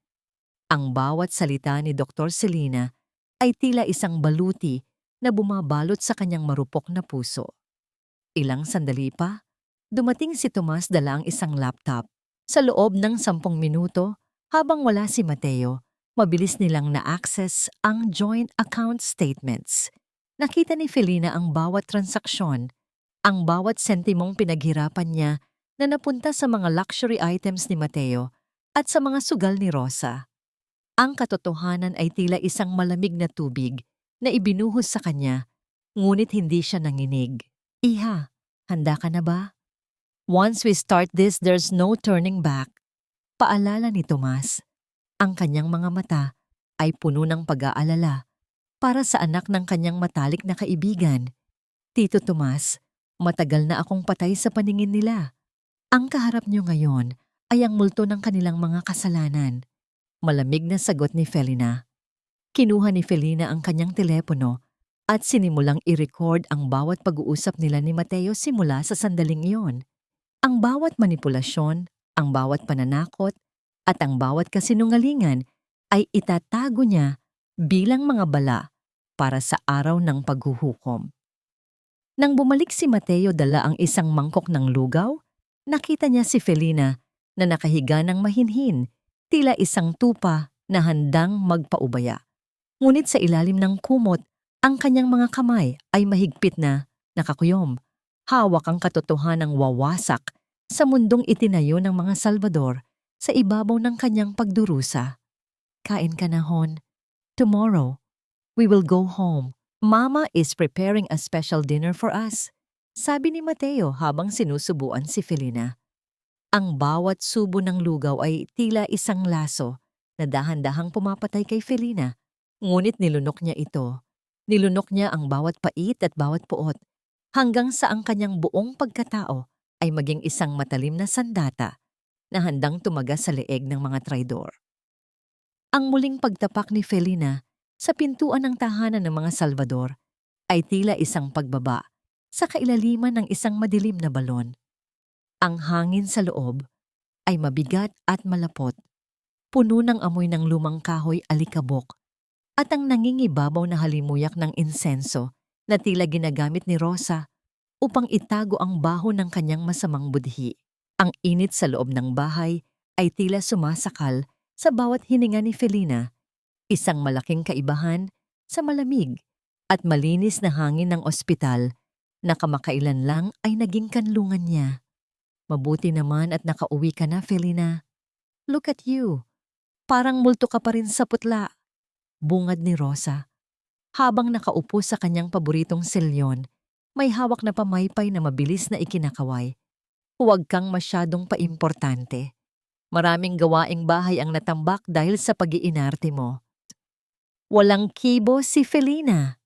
Speaker 1: Ang bawat salita ni Dr. Selena ay tila isang baluti na bumabalot sa kanyang marupok na puso. Ilang sandali pa, dumating si Tomas dala ang isang laptop. Sa loob ng 10 minuto, habang wala si Mateo, mabilis nilang na-access ang joint account statements. Nakita ni Felina ang bawat transaksyon, ang bawat sentimong pinaghirapan niya na napunta sa mga luxury items ni Mateo at sa mga sugal ni Rosa. Ang katotohanan ay tila isang malamig na tubig na ibinuhos sa kanya, ngunit hindi siya nanginig. Iha, handa ka na ba? Once we start this, there's no turning back. Paalala ni Tomas. Ang kanyang mga mata ay puno ng pag-aalala para sa anak ng kanyang matalik na kaibigan. Tito Tomas, matagal na akong patay sa paningin nila. Ang kaharap niyo ngayon ay ang multo ng kanilang mga kasalanan. Malamig na sagot ni Felina. Kinuha ni Felina ang kanyang telepono at sinimulang i-record ang bawat pag-uusap nila ni Mateo simula sa sandaling iyon. Ang bawat manipulasyon, ang bawat pananakot, at ang bawat kasinungalingan ay itatago niya bilang mga bala para sa araw ng paghuhukom. Nang bumalik si Mateo dala ang isang mangkok ng lugaw, nakita niya si Felina na nakahiga ng mahinhin, tila isang tupa na handang magpaubaya. Ngunit sa ilalim ng kumot, ang kanyang mga kamay ay mahigpit na nakakuyom. Hawak ang katotohanang wawasak sa mundong itinayo ng mga Salvador sa ibabaw ng kanyang pagdurusa. Kain ka na, Hon. Tomorrow, we will go home. Mama is preparing a special dinner for us, sabi ni Mateo habang sinusubuan si Felina. Ang bawat subo ng lugaw ay tila isang laso na dahan-dahang pumapatay kay Felina. Ngunit nilunok niya ito. Nilunok niya ang bawat pait at bawat puot, hanggang sa ang kanyang buong pagkatao ay maging isang matalim na sandata na handang tumaga sa leeg ng mga traidor. Ang muling pagtapak ni Felina sa pintuan ng tahanan ng mga Salvador ay tila isang pagbaba sa kailaliman ng isang madilim na balon. Ang hangin sa loob ay mabigat at malapot, puno ng amoy ng lumang kahoy alikabok, at ang nangingibabaw na halimuyak ng insenso na tila ginagamit ni Rosa upang itago ang baho ng kanyang masamang budhi. Ang init sa loob ng bahay ay tila sumasakal sa bawat hininga ni Felina, isang malaking kaibahan sa malamig at malinis na hangin ng ospital na kamakailan lang ay naging kanlungan niya. Mabuti naman at nakauwi ka na, Felina. Look at you. Parang multo ka pa rin sa putla. Bungad ni Rosa. Habang nakaupo sa kanyang paboritong silyon, may hawak na pamaypay na mabilis na ikinakaway. Huwag kang masyadong paimportante. Maraming gawaing bahay ang natambak dahil sa pag-iinarte mo. Walang kibo si Felina.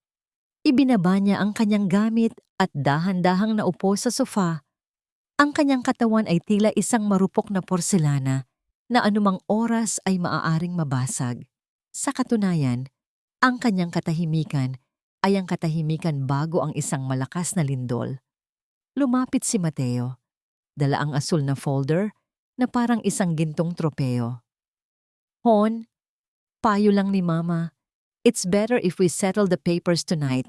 Speaker 1: Ibinaba niya ang kanyang gamit at dahan-dahang naupo sa sofa. Ang kanyang katawan ay tila isang marupok na porselana na anumang oras ay maaaring mabasag. Sa katunayan, ang kanyang katahimikan ay ang katahimikan bago ang isang malakas na lindol. Lumapit si Mateo. Dala ang asul na folder na parang isang gintong tropeo. Hon, payo lang ni Mama. It's better if we settle the papers tonight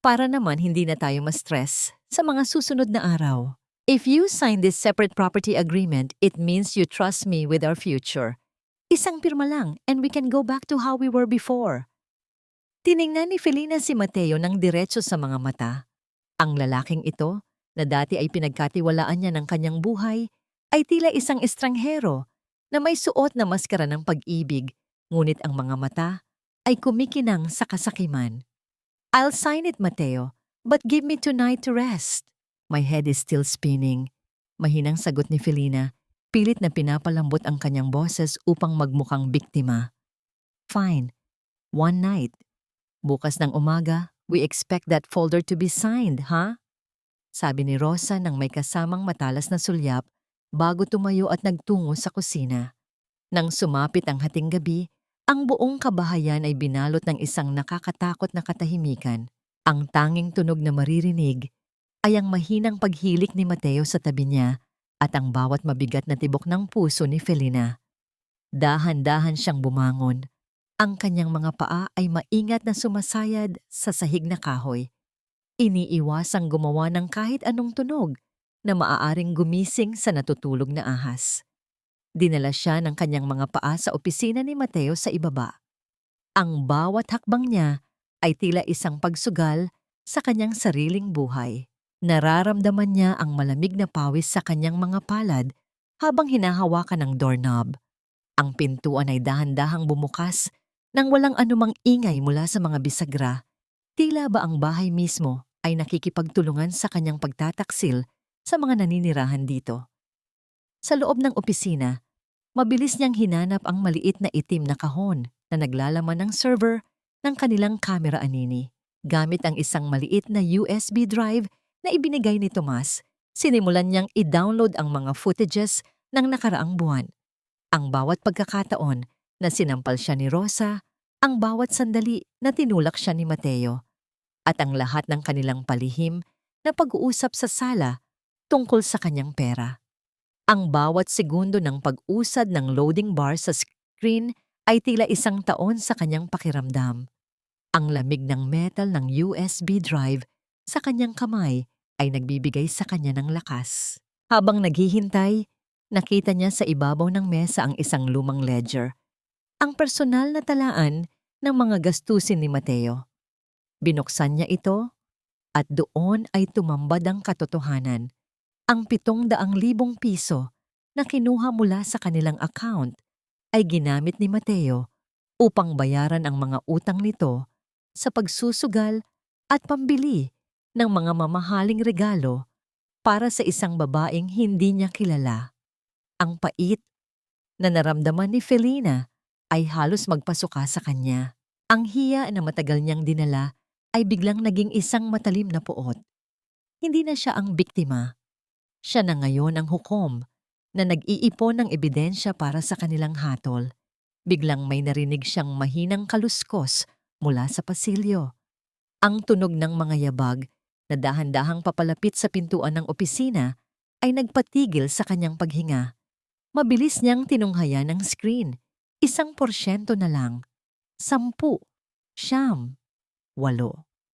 Speaker 1: para naman hindi na tayo ma-stress sa mga susunod na araw. If you sign this separate property agreement, it means you trust me with our future. Isang pirma lang and we can go back to how we were before. Tiningnan ni Felina si Mateo ng diretso sa mga mata. Ang lalaking ito, na dati ay pinagkatiwalaan niya ng kanyang buhay, ay tila isang estranghero na may suot na maskara ng pag-ibig, ngunit ang mga mata ay kumikinang sa kasakiman. "I'll sign it, Mateo, but give me tonight to rest." "My head is still spinning." Mahinang sagot ni Felina, pilit na pinapalambot ang kanyang boses upang magmukhang biktima. "Fine, one night. Bukas ng umaga, we expect that folder to be signed, ha?" Sabi ni Rosa nang may kasamang matalas na sulyap bago tumayo at nagtungo sa kusina. Nang sumapit ang hating gabi, ang buong kabahayan ay binalot ng isang nakakatakot na katahimikan. Ang tanging tunog na maririnig ay ang mahinang paghilik ni Mateo sa tabi niya at ang bawat mabigat na tibok ng puso ni Felina. Dahan-dahan siyang bumangon. Ang kanyang mga paa ay maingat na sumasayad sa sahig na kahoy. Iniiwasang gumawa ng kahit anong tunog na maaaring gumising sa natutulog na ahas. Dinala siya ng kanyang mga paa sa opisina ni Mateo sa ibaba. Ang bawat hakbang niya ay tila isang pagsugal sa kanyang sariling buhay. Nararamdaman niya ang malamig na pawis sa kanyang mga palad habang hinahawakan ng doorknob. Ang pintuan ay dahan-dahang bumukas nang walang anumang ingay mula sa mga bisagra. Tila ba ang bahay mismo ay nakikipagtulungan sa kanyang pagtataksil sa mga naninirahan dito. Sa loob ng opisina, mabilis niyang hinanap ang maliit na itim na kahon na naglalaman ng server ng kanilang kamera anini. Gamit ang isang maliit na USB drive na ibinigay ni Tomas, sinimulan niyang i-download ang mga footages ng nakaraang buwan. Ang bawat pagkakataon na sinampal siya ni Rosa, ang bawat sandali na tinulak siya ni Mateo, at ang lahat ng kanilang palihim na pag-uusap sa sala tungkol sa kanyang pera. Ang bawat segundo ng pag-usad ng loading bar sa screen ay tila isang taon sa kanyang pakiramdam. Ang lamig ng metal ng USB drive sa kanyang kamay ay nagbibigay sa kanya ng lakas. Habang naghihintay, nakita niya sa ibabaw ng mesa ang isang lumang ledger, ang personal na talaan ng mga gastusin ni Mateo. Binuksan niya ito at doon ay tumambad ang katotohanan. Ang 700,000 piso na kinuha mula sa kanilang account ay ginamit ni Mateo upang bayaran ang mga utang nito sa pagsusugal at pambili ng mga mamahaling regalo para sa isang babaeng hindi niya kilala. Ang pait na naramdaman ni Felina ay halos magpasuka sa kanya. Ang hiya na matagal niyang dinala ay biglang naging isang matalim na puot. Hindi na siya ang biktima. Siya na ngayon ang hukom na nag-iipon ng ebidensya para sa kanilang hatol. Biglang may narinig siyang mahinang kaluskos mula sa pasilyo. Ang tunog ng mga yabag na dahan-dahang papalapit sa pintuan ng opisina ay nagpatigil sa kanyang paghinga. Mabilis niyang tinunghayan ang screen. 1% na lang. 10, 9, 8.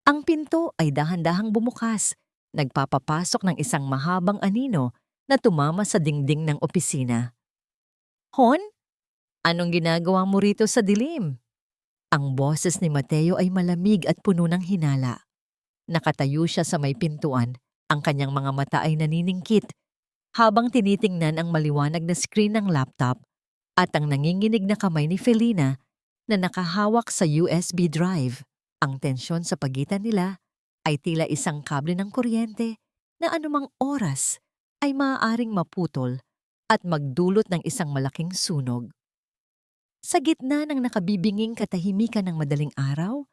Speaker 1: Ang pinto ay dahan-dahang bumukas. Nagpapapasok ng isang mahabang anino na tumama sa dingding ng opisina. "Hon, anong ginagawa mo rito sa dilim?" Ang boses ni Mateo ay malamig at puno ng hinala. Nakatayo siya sa may pintuan, ang kanyang mga mata ay naniningkit habang tinitingnan ang maliwanag na screen ng laptop at ang nanginginig na kamay ni Felina na nakahawak sa USB drive. Ang tensyon sa pagitan nila ay tila isang kable ng kuryente na anumang oras ay maaaring maputol at magdulot ng isang malaking sunog. Sa gitna ng nakabibinging katahimikan ng madaling araw,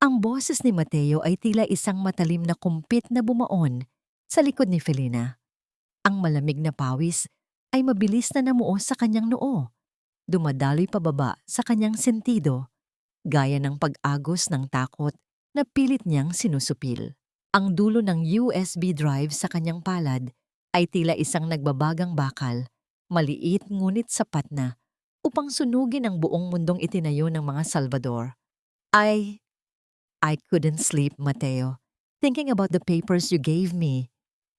Speaker 1: ang boses ni Mateo ay tila isang matalim na kumpit na bumaon sa likod ni Felina. Ang malamig na pawis ay mabilis na namuo sa kanyang noo, dumadaloy pababa sa kanyang sentido, gaya ng pag-agos ng takot na pilit niyang sinusupil. Ang dulo ng USB drive sa kanyang palad ay tila isang nagbabagang bakal, maliit ngunit sapat na upang sunugin ang buong mundong itinayo ng mga Salvador. I couldn't sleep, Mateo, thinking about the papers you gave me.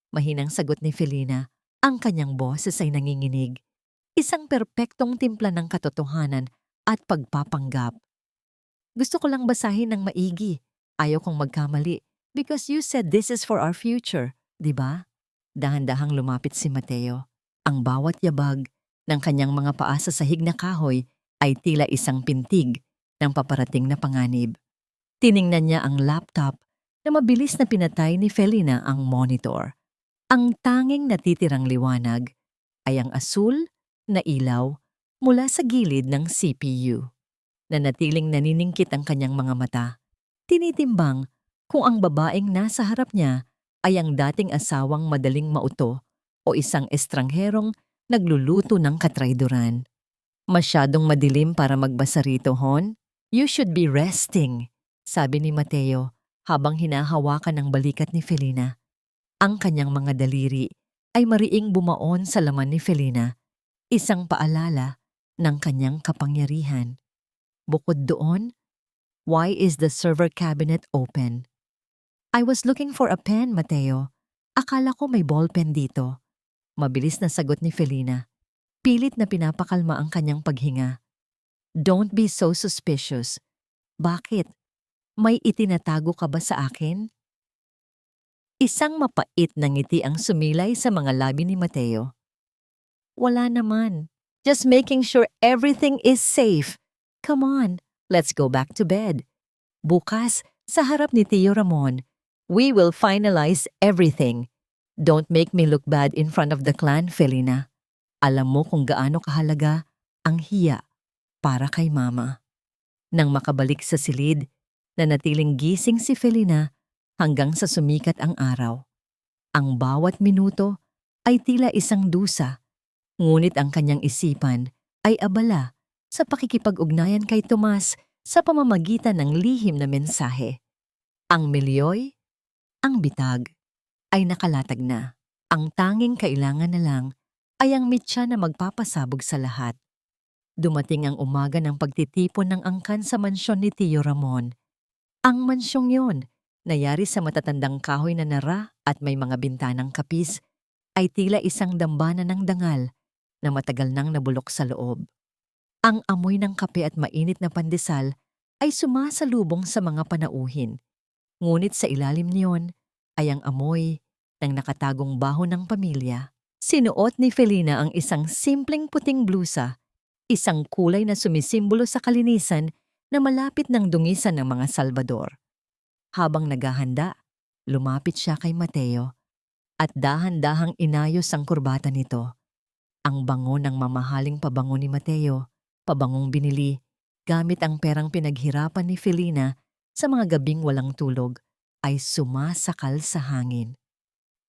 Speaker 1: Mahinang sagot ni Felina. Ang kanyang boses ay nanginginig. Isang perpektong timpla ng katotohanan at pagpapanggap. Gusto ko lang basahin ng maigi. Ayaw kong magkamali. Because you said this is for our future, di ba? Dahan-dahang lumapit si Mateo. Ang bawat yabag ng kanyang mga paa sa sahig na kahoy ay tila isang pintig ng paparating na panganib. Tiningnan niya ang laptop na mabilis na pinatay ni Felina ang monitor. Ang tanging natitirang liwanag ay ang asul na ilaw mula sa gilid ng CPU. Nanatiling naniningkit ang kanyang mga mata. Tinitimbang kung ang babaeng nasa harap niya ay ang dating asawang madaling mauto o isang estrangherong nagluluto ng katrayduran. Masyadong madilim para magbasa rito, Hon. You should be resting, sabi ni Mateo habang hinahawakan ang balikat ni Felina. Ang kanyang mga daliri ay mariing bumaon sa laman ni Felina, isang paalala ng kanyang kapangyarihan. Bukod doon, why is the server cabinet open? I was looking for a pen, Mateo. Akala ko may ballpen dito. Mabilis na sagot ni Felina. Pilit na pinapakalma ang kanyang paghinga. Don't be so suspicious. Bakit? May itinatago ka ba sa akin? Isang mapait na ngiti ang sumilay sa mga labi ni Mateo. Wala naman. Just making sure everything is safe. Come on, let's go back to bed. Bukas, sa harap ni Tio Ramon, we will finalize everything. Don't make me look bad in front of the clan, Felina. Alam mo kung gaano kahalaga ang hiya para kay Mama. Nang makabalik sa silid, nanatiling gising si Felina hanggang sa sumikat ang araw. Ang bawat minuto ay tila isang dusa, ngunit ang kanyang isipan ay abala sa pakikipag-ugnayan kay Tomas sa pamamagitan ng lihim na mensahe. Ang milyoy, ang bitag, ay nakalatag na. Ang tanging kailangan na lang ay ang mitya na magpapasabog sa lahat. Dumating ang umaga ng pagtitipon ng angkan sa mansyon ni Tio Ramon. Ang mansyong yon, nayari sa matatandang kahoy na nara at may mga bintanang kapis, ay tila isang dambana ng dangal na matagal nang nabulok sa loob. Ang amoy ng kape at mainit na pandesal ay sumasalubong sa mga panauhin. Ngunit sa ilalim niyon ay ang amoy ng nakatagong baho ng pamilya. Sinuot ni Felina ang isang simpleng puting blusa, isang kulay na sumisimbolo sa kalinisan na malapit ng dungisan ng mga Salvador. Habang naghahanda, lumapit siya kay Mateo at dahan-dahang inayos ang kurbata nito. Ang bango ng mamahaling pabango ni Mateo, pabangong binili, gamit ang perang pinaghirapan ni Felina sa mga gabing walang tulog, ay sumasakal sa hangin.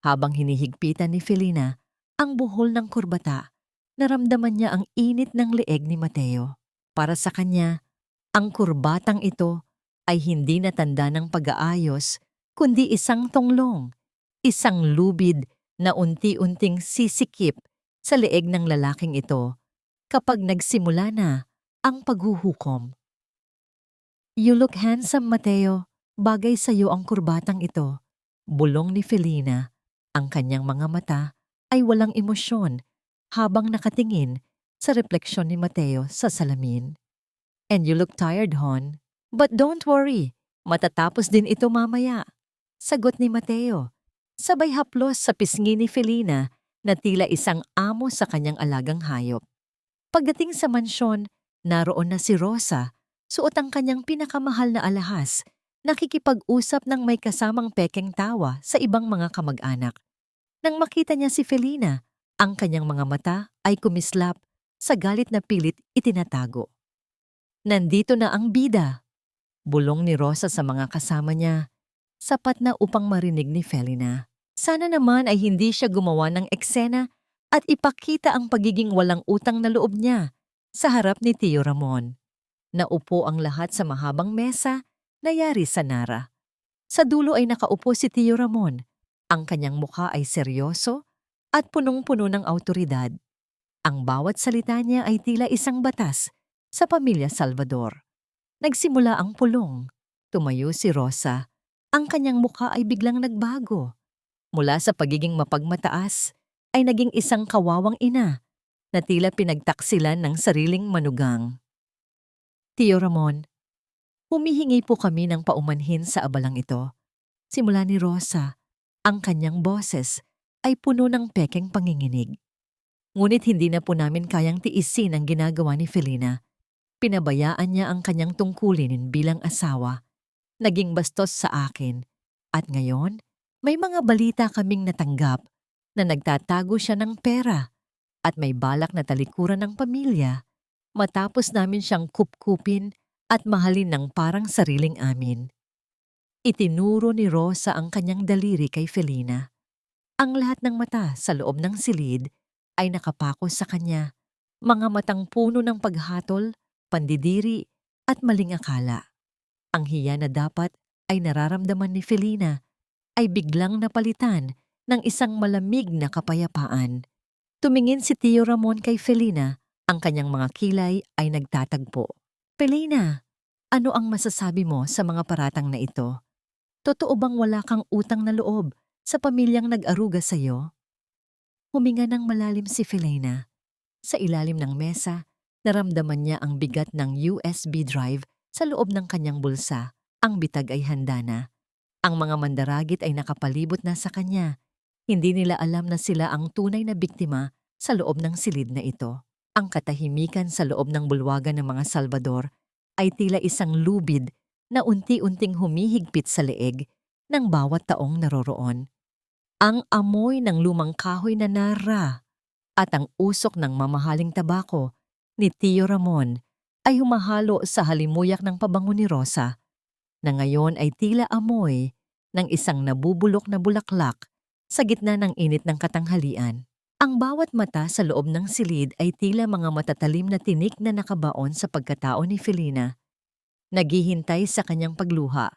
Speaker 1: Habang hinihigpitan ni Felina ang buhol ng kurbata, naramdaman niya ang init ng leeg ni Mateo. Para sa kanya, ang kurbatang ito ay hindi na tanda ng pag-aayos, kundi isang tunglong, isang lubid na unti-unting sisikip sa leeg ng lalaking ito kapag nagsimula na ang paghuhukom. You look handsome, Mateo. Bagay sa iyo ang kurbatang ito. Bulong ni Felina. Ang kanyang mga mata ay walang emosyon habang nakatingin sa refleksyon ni Mateo sa salamin. And you look tired, Hon. But don't worry, matatapos din ito mamaya. Sagot ni Mateo. Sabay haplos sa pisngi ni Felina na tila isang amo sa kanyang alagang hayop. Pagdating sa mansyon, naroon na si Rosa, suot ang kanyang pinakamahal na alahas, nakikipag-usap ng may kasamang pekeng tawa sa ibang mga kamag-anak. Nang makita niya si Felina, ang kanyang mga mata ay kumislap, sa galit na pilit itinatago. Nandito na ang bida, bulong ni Rosa sa mga kasama niya, sapat na upang marinig ni Felina. Sana naman ay hindi siya gumawa ng eksena at ipakita ang pagiging walang utang na loob niya sa harap ni Tio Ramon. Naupo ang lahat sa mahabang mesa na yari sa Nara. Sa dulo ay nakaupo si Tio Ramon. Ang kanyang mukha ay seryoso at punong-puno ng awtoridad. Ang bawat salita niya ay tila isang batas sa pamilya Salvador. Nagsimula ang pulong. Tumayo si Rosa. Ang kanyang mukha ay biglang nagbago. Mula sa pagiging mapagmataas, ay naging isang kawawang ina na tila pinagtaksilan ng sariling manugang. Tio Ramon, Humihingi po kami ng paumanhin sa abalang ito. Simula ni Rosa, ang kanyang boses ay puno ng pekeng panginginig. Ngunit hindi na po namin kayang tiisin ang ginagawa ni Felina. Pinabayaan niya ang kanyang tungkulin bilang asawa. Naging bastos sa akin. At ngayon, may mga balita kaming natanggap na nagtatago siya ng pera at may balak na talikuran ng pamilya matapos namin siyang kupkupin at mahalin ng parang sariling amin. Itinuro ni Rosa ang kanyang daliri kay Felina. Ang lahat ng mata sa loob ng silid ay nakapako sa kanya, mga matang puno ng paghatol, pandidiri at maling akala. Ang hiya na dapat ay nararamdaman ni Felina ay biglang napalitan ng isang malamig na kapayapaan. Tumingin si Tio Ramon kay Felina, ang kanyang mga kilay ay nagtatagpo. Felina, ano ang masasabi mo sa mga paratang na ito? Totoo bang wala kang utang na loob sa pamilyang nag-aruga sa iyo? Huminga ng malalim si Felina. Sa ilalim ng mesa, naramdaman niya ang bigat ng USB drive sa loob ng kanyang bulsa. Ang bitag ay handa na. Ang mga mandaragit ay nakapalibot na sa kanya. Hindi nila alam na sila ang tunay na biktima sa loob ng silid na ito. Ang katahimikan sa loob ng bulwagan ng mga Salvador ay tila isang lubid na unti-unting humihigpit sa leeg ng bawat taong naroroon. Ang amoy ng lumang kahoy na nara at ang usok ng mamahaling tabako ni Tio Ramon ay humahalo sa halimuyak ng pabango ni Rosa, na ngayon ay tila amoy ng isang nabubulok na bulaklak sa gitna ng init ng katanghalian. Ang bawat mata sa loob ng silid ay tila mga matatalim na tinik na nakabaon sa pagkatao ni Felina. Naghihintay sa kanyang pagluha,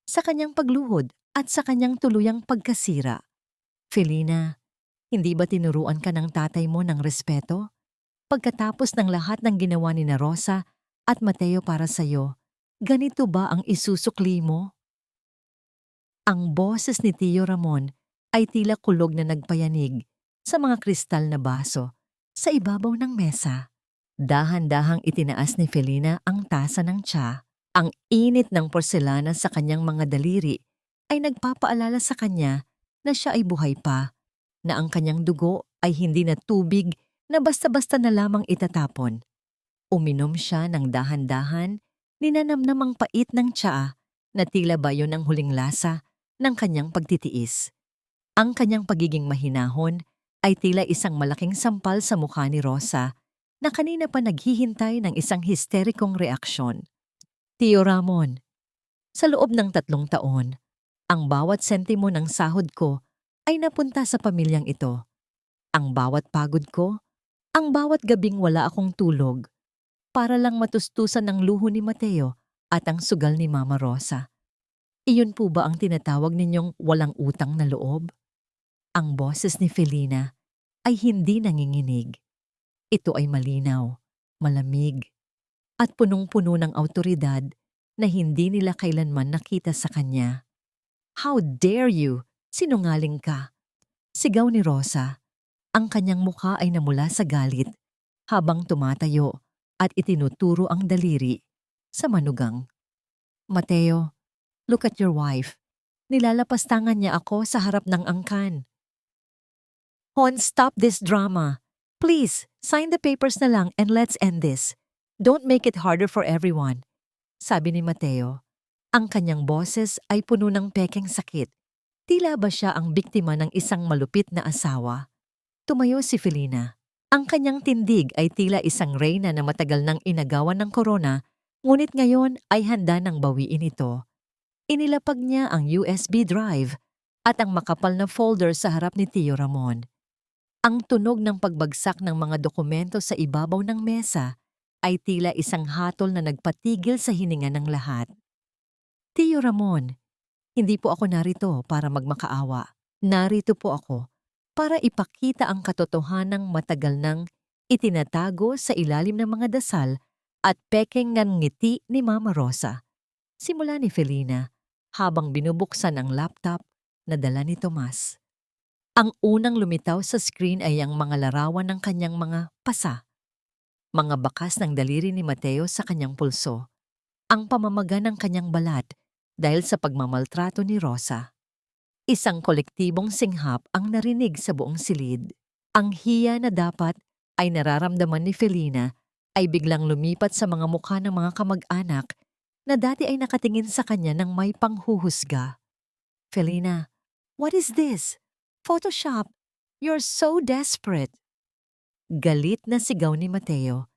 Speaker 1: sa kanyang pagluhod at sa kanyang tuluyang pagkasira. Felina, hindi ba tinuruan ka ng tatay mo ng respeto? Pagkatapos ng lahat ng ginawa ni na Rosa at Mateo para sa'yo, ganito ba ang isusukli mo? Ang boses ni Tio Ramon ay tila kulog na nagpayanig sa mga kristal na baso sa ibabaw ng mesa. Dahan-dahang itinaas ni Felina ang tasa ng tsa. Ang init ng porselana sa kanyang mga daliri ay nagpapaalala sa kanya na siya ay buhay pa, na ang kanyang dugo ay hindi na tubig na basta-basta na lamang itatapon. Uminom siya ng dahan-dahan, ninanamnam ang pait ng tsaa na tila ba yun ang huling lasa ng kanyang pagtitiis. Ang kanyang pagiging mahinahon ay tila isang malaking sampal sa mukha ni Rosa na kanina pa naghihintay ng isang histerikong reaksyon. Tio Ramon, sa loob ng 3 taon, ang bawat sentimo ng sahod ko ay napunta sa pamilyang ito. Ang bawat pagod ko, ang bawat gabing wala akong tulog, para lang matustusan ang luho ni Mateo at ang sugal ni Mama Rosa. Iyon po ba ang tinatawag ninyong walang utang na loob? Ang boses ni Felina ay hindi nanginginig. Ito ay malinaw, malamig, at punong-puno ng awtoridad na hindi nila kailanman nakita sa kanya. How dare you? Sinungaling ka! Sigaw ni Rosa. Ang kanyang mukha ay namula sa galit habang tumatayo at itinuturo ang daliri sa manugang. Mateo, look at your wife. Nilalapastangan niya ako sa harap ng angkan. Hon, stop this drama. Please, sign the papers na lang and let's end this. Don't make it harder for everyone. Sabi ni Mateo. Ang kanyang boses ay puno ng pekeng sakit. Tila ba siya ang biktima ng isang malupit na asawa? Tumayo si Felina. Ang kanyang tindig ay tila isang reyna na matagal nang inagawan ng korona, ngunit ngayon ay handa nang bawiin ito. Inilapag niya ang USB drive at ang makapal na folder sa harap ni Tio Ramon. Ang tunog ng pagbagsak ng mga dokumento sa ibabaw ng mesa ay tila isang hatol na nagpatigil sa hininga ng lahat. Tio Ramon, hindi po ako narito para magmakaawa. Narito po ako para ipakita ang katotohanang matagal nang itinatago sa ilalim ng mga dasal at pekeng ng ngiti ni Mama Rosa. Simula ni Felina habang binubuksan ang laptop na dala ni Tomas. Ang unang lumitaw sa screen ay ang mga larawan ng kanyang mga pasa. Mga bakas ng daliri ni Mateo sa kanyang pulso. ang pamamaga ng kanyang balat dahil sa pagmamaltrato ni Rosa. Isang kolektibong singhap ang narinig sa buong silid. Ang hiya na dapat ay nararamdaman ni Felina ay biglang lumipat sa mga mukha ng mga kamag-anak na dati ay nakatingin sa kanya ng may panghuhusga. Felina, what is this? Photoshop. You're so desperate. Galit na sigaw ni Mateo.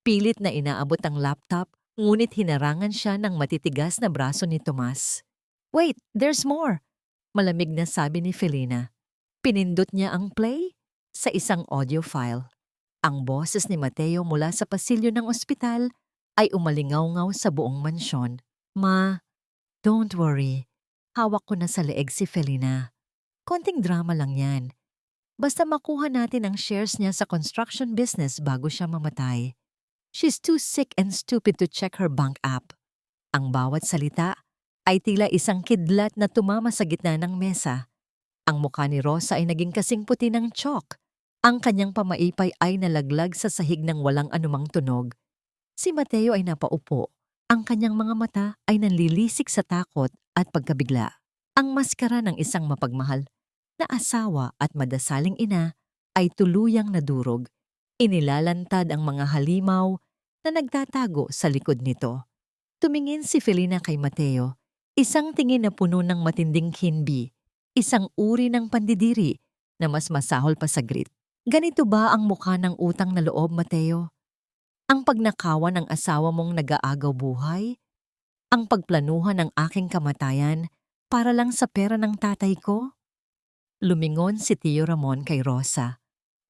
Speaker 1: Pilit na inaabot ang laptop, ngunit hinarangan siya ng matitigas na braso ni Tomas. Wait, there's more! Malamig na sabi ni Felina. Pinindot niya ang play sa isang audio file. Ang boses ni Mateo mula sa pasilyo ng ospital ay umalingaw-ngaw sa buong mansyon. Ma, don't worry. Hawak ko na sa leeg si Felina. Konting drama lang yan. Basta makuha natin ang shares niya sa construction business bago siya mamatay. She's too sick and stupid to check her bank app. Ang bawat salita ay tila isang kidlat na tumama sa gitna ng mesa. Ang mukha ni Rosa ay naging kasing puti ng chalk. Ang kanyang pamaipay ay nalaglag sa sahig ng walang anumang tunog. Si Mateo ay napaupo. Ang kanyang mga mata ay nanlilisik sa takot at pagkabigla. Ang maskara ng isang mapagmahal na asawa at madasaling ina ay tuluyang nadurog. Inilalantad ang mga halimaw na nagtatago sa likod nito. Tumingin si Felina kay Mateo, isang tingin na puno ng matinding hinbi, isang uri ng pandidiri na mas masahol pa sa grit. Ganito ba ang mukha ng utang na loob, Mateo? Ang pagnakawan ng asawa mong nag-aagaw buhay? Ang pagplanuhan ng aking kamatayan para lang sa pera ng tatay ko? Lumingon si Tio Ramon kay Rosa.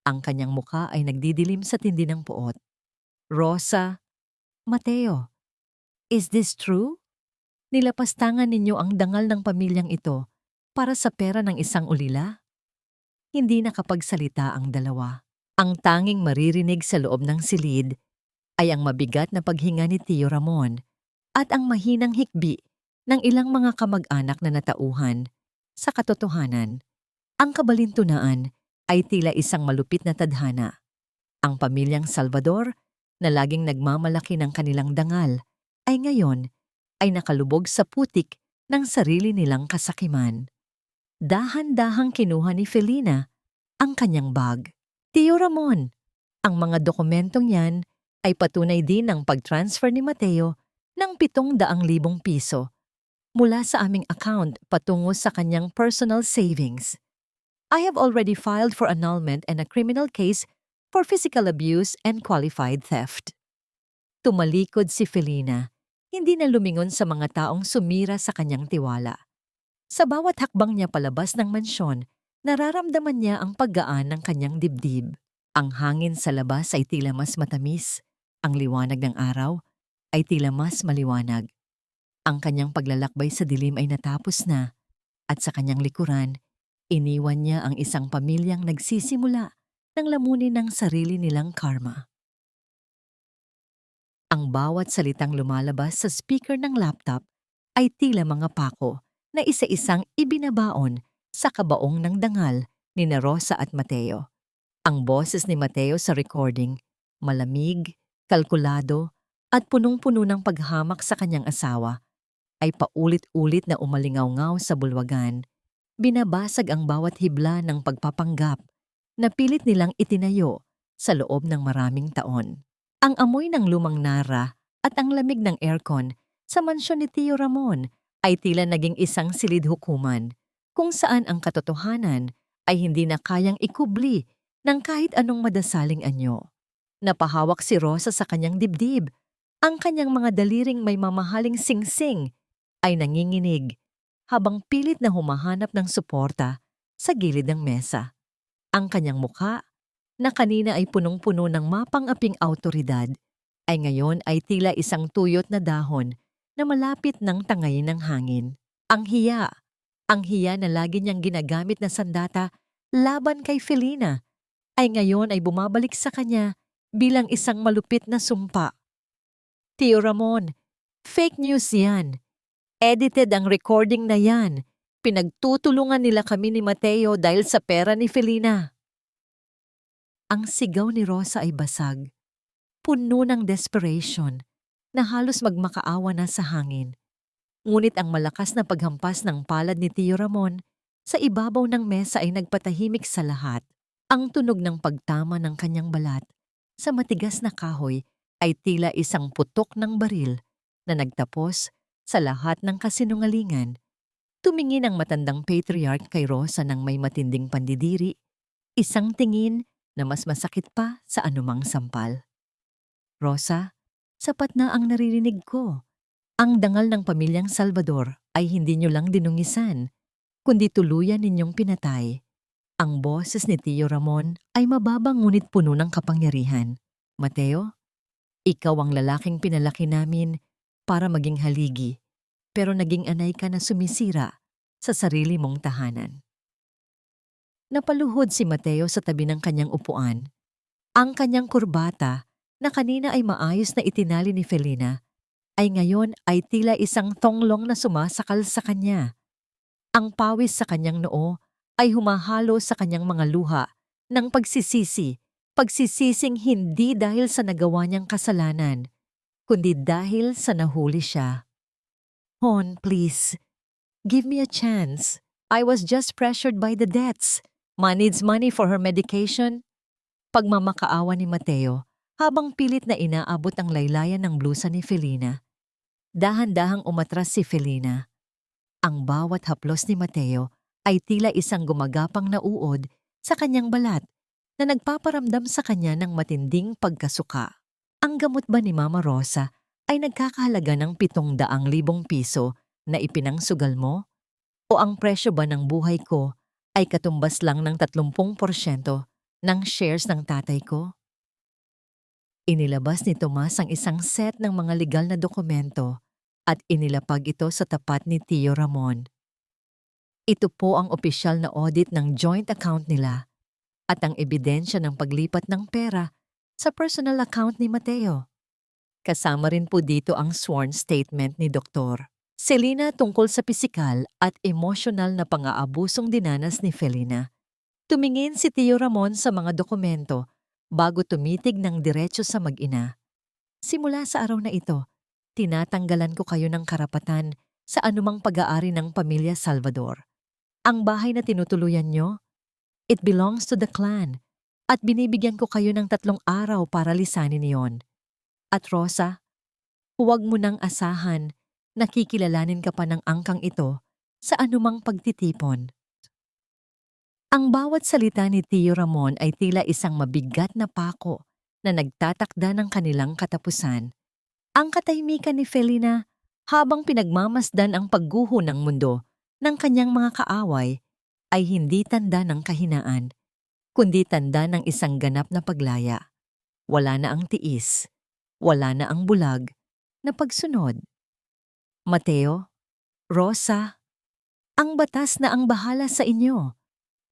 Speaker 1: Ang kanyang mukha ay nagdidilim sa tindi ng puot. Rosa, Mateo, is this true? Nilapastangan ninyo ang dangal ng pamilyang ito para sa pera ng isang ulila? Hindi nakapagsalita ang dalawa. Ang tanging maririnig sa loob ng silid ay ang mabigat na paghinga ni Tio Ramon at ang mahinang hikbi ng ilang mga kamag-anak na natauhan. Sa katotohanan, ang kabalintunaan ay tila isang malupit na tadhana. Ang pamilyang Salvador na laging nagmamalaki ng kanilang dangal ay ngayon ay nakalubog sa putik ng sarili nilang kasakiman. Dahan-dahang kinuha ni Felina ang kanyang bag. Tio Ramon, ang mga dokumentong yan ay patunay din ng pag-transfer ni Mateo ng 700,000 piso mula sa aming account patungo sa kanyang personal savings. I have already filed for annulment and a criminal case for physical abuse and qualified theft. Tumalikod si Felina, hindi na lumingon sa mga taong sumira sa kanyang tiwala. Sa bawat hakbang niya palabas ng mansyon, nararamdaman niya ang paggaan ng kanyang dibdib. Ang hangin sa labas ay tila mas matamis, ang liwanag ng araw ay tila mas maliwanag. Ang kanyang paglalakbay sa dilim ay natapos na, at sa kanyang likuran, iniwan niya ang isang pamilyang nagsisimula ng lamunin ng sarili nilang karma. Ang bawat salitang lumalabas sa speaker ng laptop ay tila mga pako na isa-isang ibinabaon sa kabaong ng dangal ni Rosa at Mateo. Ang boses ni Mateo sa recording, malamig, kalkulado, at punong-puno ng paghamak sa kanyang asawa, ay paulit-ulit na umalingaw-ngaw sa bulwagan. Binabasag ang bawat hibla ng pagpapanggap na pilit nilang itinayo sa loob ng maraming taon. Ang amoy ng lumang nara at ang lamig ng aircon sa mansyon ni Tio Ramon ay tila naging isang silid hukuman kung saan ang katotohanan ay hindi na kayang ikubli ng kahit anong madasaling anyo. Napahawak si Rosa sa kanyang dibdib. Ang kanyang mga daliring may mamahaling singsing ay nanginginig habang pilit na humahanap ng suporta sa gilid ng mesa. Ang kanyang mukha, na kanina ay punong-puno ng mapang-aping awtoridad, ay ngayon ay tila isang tuyot na dahon na malapit ng tangayin ng hangin. Ang hiya na lagi niyang ginagamit na sandata laban kay Felina, ay ngayon ay bumabalik sa kanya bilang isang malupit na sumpa. Tio Ramon, fake news yan. Edited ang recording na yan. Pinagtutulungan nila kami ni Mateo dahil sa pera ni Felina. Ang sigaw ni Rosa ay basag, puno ng desperation. na halos magmakaawa na sa hangin. Ngunit ang malakas na paghampas ng palad ni Tio Ramon sa ibabaw ng mesa ay nagpatahimik sa lahat. Ang tunog ng pagtama ng kanyang balat sa matigas na kahoy ay tila isang putok ng baril na nagtapos sa lahat ng kasinungalingan. Tumingin ang matandang patriarch kay Rosa ng may matinding pandidiri, isang tingin na mas masakit pa sa anumang sampal. Rosa, sapat na ang naririnig ko. Ang dangal ng pamilyang Salvador ay hindi nyo lang dinungisan, kundi tuluyan ninyong pinatay. Ang boses ni Tio Ramon ay mababang ngunit puno ng kapangyarihan. Mateo, ikaw ang lalaking pinalaki namin para maging haligi, pero naging anay ka na sumisira sa sarili mong tahanan. Napaluhod si Mateo sa tabi ng kanyang upuan. Ang kanyang kurbata na kanina ay maayos na itinali ni Felina ay ngayon ay tila isang thonglong na sumasakal sa kanya. Ang pawis sa kanyang noo ay humahalo sa kanyang mga luha ng pagsisising hindi dahil sa nagawa niyang kasalanan, kundi dahil sa nahuli siya. Hon, please, give me a chance. I was just pressured by the debts. Ma needs money for her medication. Pagmamakaawa ni Mateo habang pilit na inaabot ang laylayan ng blusa ni Felina. Dahan-dahang umatras si Felina. Ang bawat haplos ni Mateo ay tila isang gumagapang na uod sa kanyang balat na nagpaparamdam sa kanya ng matinding pagkasuka. Ang gamot ba ni Mama Rosa ay nagkakahalaga ng 700,000 piso na ipinangsugal mo? O ang presyo ba ng buhay ko ay katumbas lang ng 30% ng shares ng tatay ko? Inilabas ni Tomas ang isang set ng mga legal na dokumento at inilapag ito sa tapat ni Tio Ramon. Ito po ang opisyal na audit ng joint account nila at ang ebidensya ng paglipat ng pera sa personal account ni Mateo. Kasama rin po dito ang sworn statement ni Dr. Selena tungkol sa pisikal at emosyonal na pang-aabusong dinanas ni Felina. Tumingin si Tio Ramon sa mga dokumento bago tumitig ng diretso sa mag-ina. Simula sa araw na ito, tinatanggalan ko kayo ng karapatan sa anumang pag-aari ng pamilya Salvador. Ang bahay na tinutuluyan nyo, it belongs to the clan at binibigyan ko kayo ng 3 araw para lisanin niyon. At Rosa, huwag mo nang asahan na kikilalanin ka pa ng angkang ito sa anumang pagtitipon. Ang bawat salita ni Tio Ramon ay tila isang mabigat na pako na nagtatakda ng kanilang katapusan. Ang katahimikan ni Felina habang pinagmamasdan ang pagguho ng mundo ng kanyang mga kaaway ay hindi tanda ng kahinaan, kundi tanda ng isang ganap na paglaya. Wala na ang tiis, wala na ang bulag na pagsunod. Mateo, Rosa, ang batas na ang bahala sa inyo.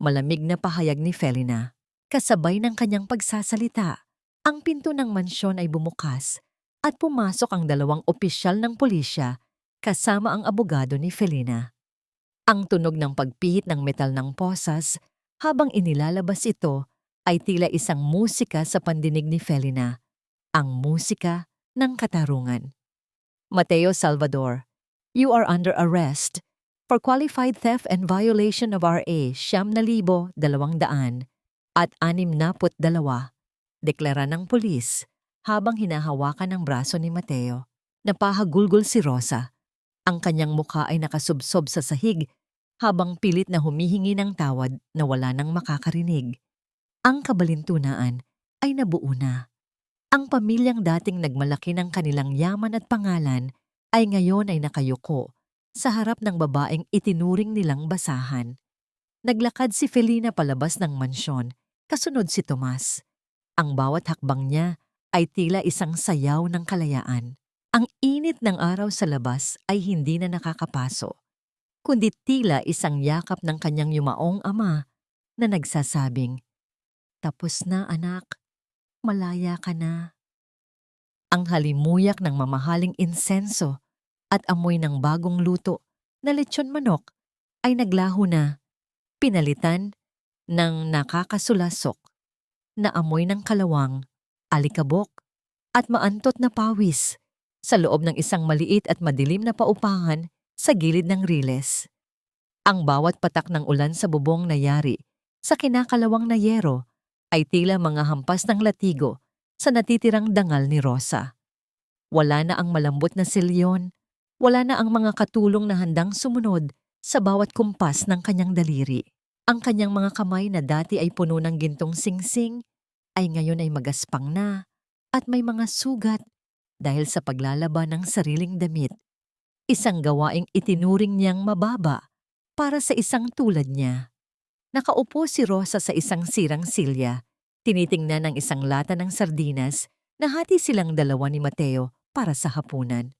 Speaker 1: Malamig na pahayag ni Felina. Kasabay ng kanyang pagsasalita, ang pinto ng mansyon ay bumukas at pumasok ang 2 opisyal ng pulisya kasama ang abogado ni Felina. Ang tunog ng pagpihit ng metal ng posas habang inilalabas ito ay tila isang musika sa pandinig ni Felina, ang musika ng katarungan. Mateo Salvador, you are under arrest for qualified theft and violation of RA 9,200 at 62, deklara ng pulis habang hinahawakan ang braso ni Mateo. Napahagulgol si Rosa. Ang kanyang mukha ay nakasubsob sa sahig habang pilit na humihingi ng tawad na wala nang makakarinig. Ang kabalintunaan ay nabuo na. Ang pamilyang dating nagmalaki ng kanilang yaman at pangalan ay ngayon ay nakayuko sa harap ng babaeng itinuring nilang basahan. Naglakad si Felina palabas ng mansyon, kasunod si Tomas. Ang bawat hakbang niya ay tila isang sayaw ng kalayaan. Ang init ng araw sa labas ay hindi na nakakapaso, kundi tila isang yakap ng kanyang yumaong ama na nagsasabing, "Tapos na anak, malaya ka na." Ang halimuyak ng mamahaling insenso at amoy ng bagong luto na lechon manok ay naglaho na, pinalitan ng nakakasulasok na amoy ng kalawang, alikabok at maantot na pawis sa loob ng isang maliit at madilim na paupahan sa gilid ng riles. Ang bawat patak ng ulan sa bubong na yari sa kinakalawang na yero ay tila mga hampas ng latigo sa natitirang dangal ni Rosa. Wala na ang malambot na silyon, wala na ang mga katulong na handang sumunod sa bawat kumpas ng kanyang daliri. Ang kanyang mga kamay na dati ay puno ng gintong singsing ay ngayon ay magaspang na at may mga sugat dahil sa paglalaban ng sariling damit. Isang gawaing itinuring niyang mababa para sa isang tulad niya. Nakaupo si Rosa sa isang sirang silya, tinitingnan ang isang lata ng sardinas na hati silang dalawa ni Mateo para sa hapunan.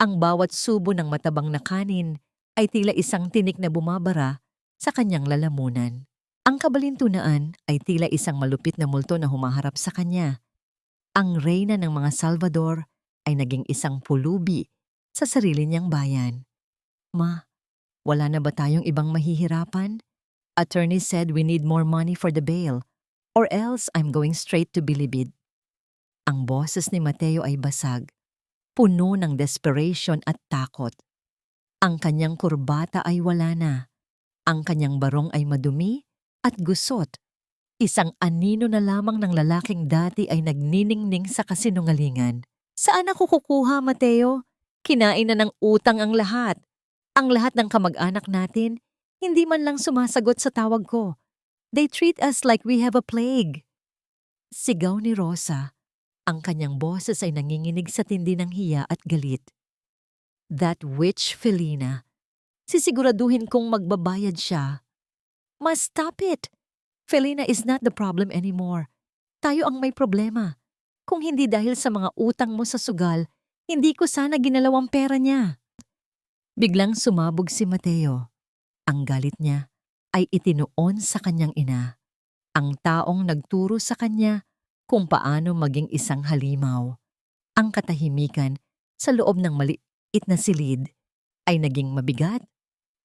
Speaker 1: Ang bawat subo ng matabang na kanin ay tila isang tinik na bumabara sa kanyang lalamunan. Ang kabalintunaan ay tila isang malupit na multo na humaharap sa kanya. Ang reyna ng mga Salvador ay naging isang pulubi sa sarili niyang bayan. Ma, wala na ba tayong ibang mahihirapan? Attorney said we need more money for the bail, or else I'm going straight to Bilibid. Ang boses ni Mateo ay basag, puno ng desperation at takot. Ang kanyang kurbata ay wala na. Ang kanyang barong ay madumi at gusot. Isang anino na lamang ng lalaking dati ay nagniningning sa kasinungalingan. Saan ako kukuha, Mateo? Kinain na ng utang ang lahat. Ang lahat ng kamag-anak natin, hindi man lang sumasagot sa tawag ko. They treat us like we have a plague. Sigaw ni Rosa. Ang kanyang boses ay nanginginig sa tindi ng hiya at galit. That witch Felina. Sisiguraduhin kong magbabayad siya. Mas stop it! Felina is not the problem anymore. Tayo ang may problema. Kung hindi dahil sa mga utang mo sa sugal, hindi ko sana ginalaw ang pera niya. Biglang sumabog si Mateo. Ang galit niya ay itinuon sa kanyang ina. Ang taong nagturo sa kanya kung paano maging isang halimaw. Ang katahimikan sa loob ng maliit na silid ay naging mabigat,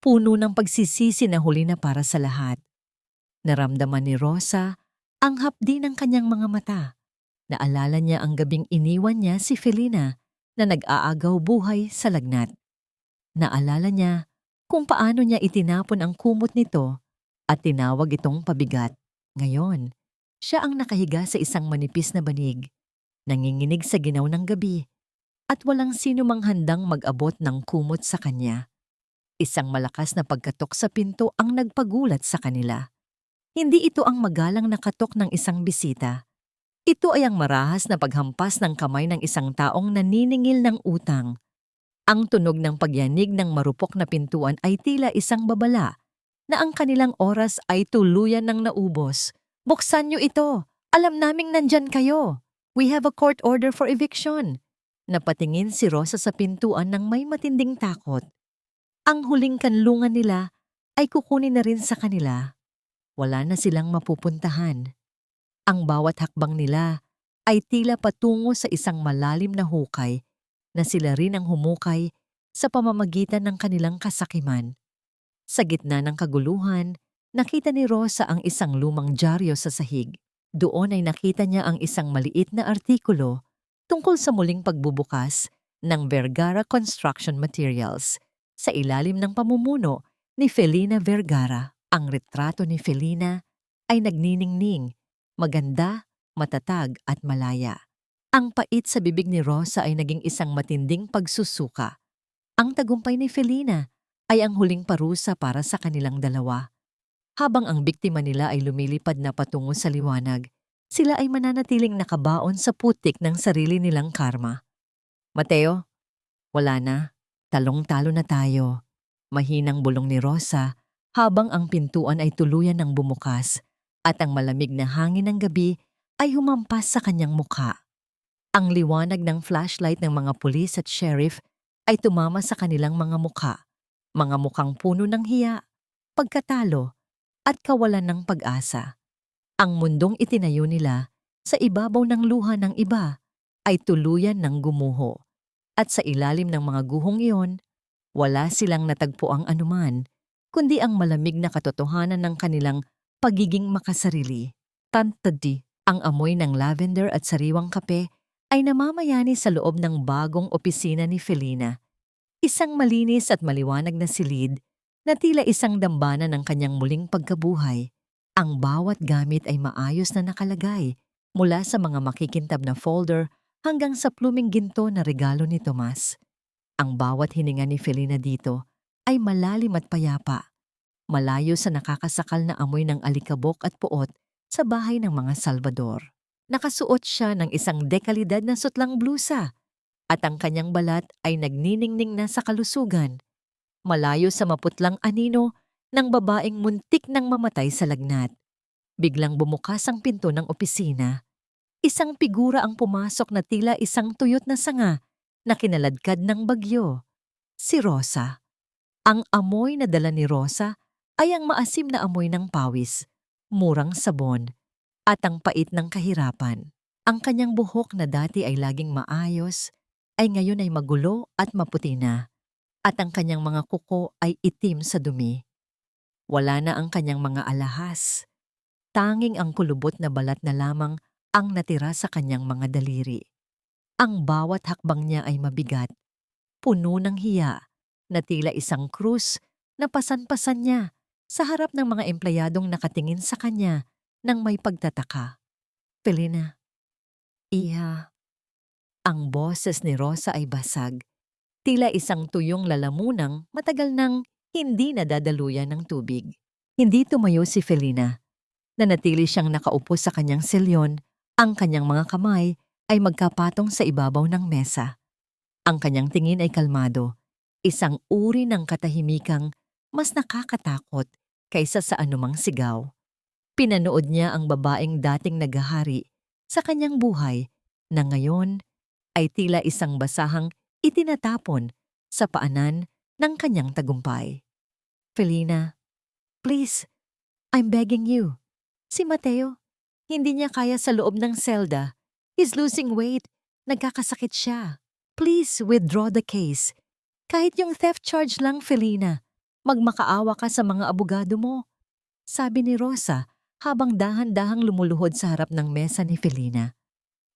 Speaker 1: puno ng pagsisisi na huli na para sa lahat. Naramdaman ni Rosa ang hapdi ng kanyang mga mata. Naalala niya ang gabing iniwan niya si Felina na nag-aagaw buhay sa lagnat. Naalala niya kung paano niya itinapon ang kumot nito at tinawag itong pabigat. Ngayon, siya ang nakahiga sa isang manipis na banig, nanginginig sa ginaw ng gabi, at walang sino mang handang mag-abot ng kumot sa kanya. Isang malakas na pagkatok sa pinto ang nagpagulat sa kanila. Hindi ito ang magalang na katok ng isang bisita. Ito ay ang marahas na paghampas ng kamay ng isang taong naniningil ng utang. Ang tunog ng pagyanig ng marupok na pintuan ay tila isang babala na ang kanilang oras ay tuluyan ng naubos. Buksan niyo ito! Alam naming nandyan kayo! We have a court order for eviction! Napatingin si Rosa sa pintuan ng may matinding takot. Ang huling kanlungan nila ay kukunin na rin sa kanila. Wala na silang mapupuntahan. Ang bawat hakbang nila ay tila patungo sa isang malalim na hukay na sila rin ang humukay sa pamamagitan ng kanilang kasakiman. Sa gitna ng kaguluhan, nakita ni Rosa ang isang lumang dyaryo sa sahig. Doon ay nakita niya ang isang maliit na artikulo tungkol sa muling pagbubukas ng Vergara Construction Materials sa ilalim ng pamumuno ni Felina Vergara. Ang retrato ni Felina ay nagniningning, maganda, matatag at malaya. Ang pait sa bibig ni Rosa ay naging isang matinding pagsusuka. Ang tagumpay ni Felina ay ang huling parusa para sa kanilang dalawa. Habang ang biktima nila ay lumilipad na patungo sa liwanag, sila ay mananatiling nakabaon sa putik ng sarili nilang karma. Mateo, wala na. Talong-talo na tayo. Mahinang bulong ni Rosa habang ang pintuan ay tuluyan ng bumukas at ang malamig na hangin ng gabi ay humampas sa kanyang mukha. Ang liwanag ng flashlight ng mga pulis at sheriff ay tumama sa kanilang mga mukha, mga mukhang puno ng hiya, pagkatalo, at kawalan ng pag-asa. Ang mundong itinayo nila sa ibabaw ng luha ng iba ay tuluyan ng gumuho. At sa ilalim ng mga guhong iyon, wala silang natagpuang anuman, kundi ang malamig na katotohanan ng kanilang pagiging makasarili. Tantadi, ang amoy ng lavender at sariwang kape ay namamayani sa loob ng bagong opisina ni Felina. Isang malinis at maliwanag na silid na tila isang dambana ng kanyang muling pagkabuhay. Ang bawat gamit ay maayos na nakalagay, mula sa mga makikintab na folder hanggang sa pluming ginto na regalo ni Tomas. Ang bawat hininga ni Felina dito ay malalim at payapa, malayo sa nakakasakal na amoy ng alikabok at puot sa bahay ng mga Salvador. Nakasuot siya ng isang dekalidad na sutlang blusa at ang kanyang balat ay nagniningning na sa kalusugan, malayo sa maputlang anino ng babaeng muntik nang mamatay sa lagnat. Biglang bumukas ang pinto ng opisina. Isang figura ang pumasok na tila isang tuyot na sanga na kinaladkad ng bagyo. Si Rosa. Ang amoy na dala ni Rosa ay ang maasim na amoy ng pawis, murang sabon, at ang pait ng kahirapan. Ang kanyang buhok na dati ay laging maayos, ay ngayon ay magulo at maputi na, at ang kanyang mga kuko ay itim sa dumi. Wala na ang kanyang mga alahas. Tanging ang kulubot na balat na lamang ang natira sa kanyang mga daliri. Ang bawat hakbang niya ay mabigat, puno ng hiya, na tila isang krus na pasan-pasan niya sa harap ng mga empleyadong nakatingin sa kanya nang may pagtataka. Felina. Iha. Ang boses ni Rosa ay basag, tila isang tuyong lalamunang matagal nang hindi nadadaluyan ng tubig. Hindi tumayo si Felina. Nanatili siyang nakaupo sa kanyang silyon, ang kanyang mga kamay ay magkapatong sa ibabaw ng mesa. Ang kanyang tingin ay kalmado, isang uri ng katahimikang mas nakakatakot kaysa sa anumang sigaw. Pinanood niya ang babaeng dating naghahari sa kanyang buhay na ngayon ay tila isang basahang itinatapon sa paanan ng kanyang tagumpay. Felina, please, I'm begging you. Si Mateo, hindi niya kaya sa loob ng selda. He's losing weight. Nagkakasakit siya. Please withdraw the case. Kahit yung theft charge lang, Felina. Magmakaawa ka sa mga abogado mo. Sabi ni Rosa habang dahan-dahang lumuluhod sa harap ng mesa ni Felina.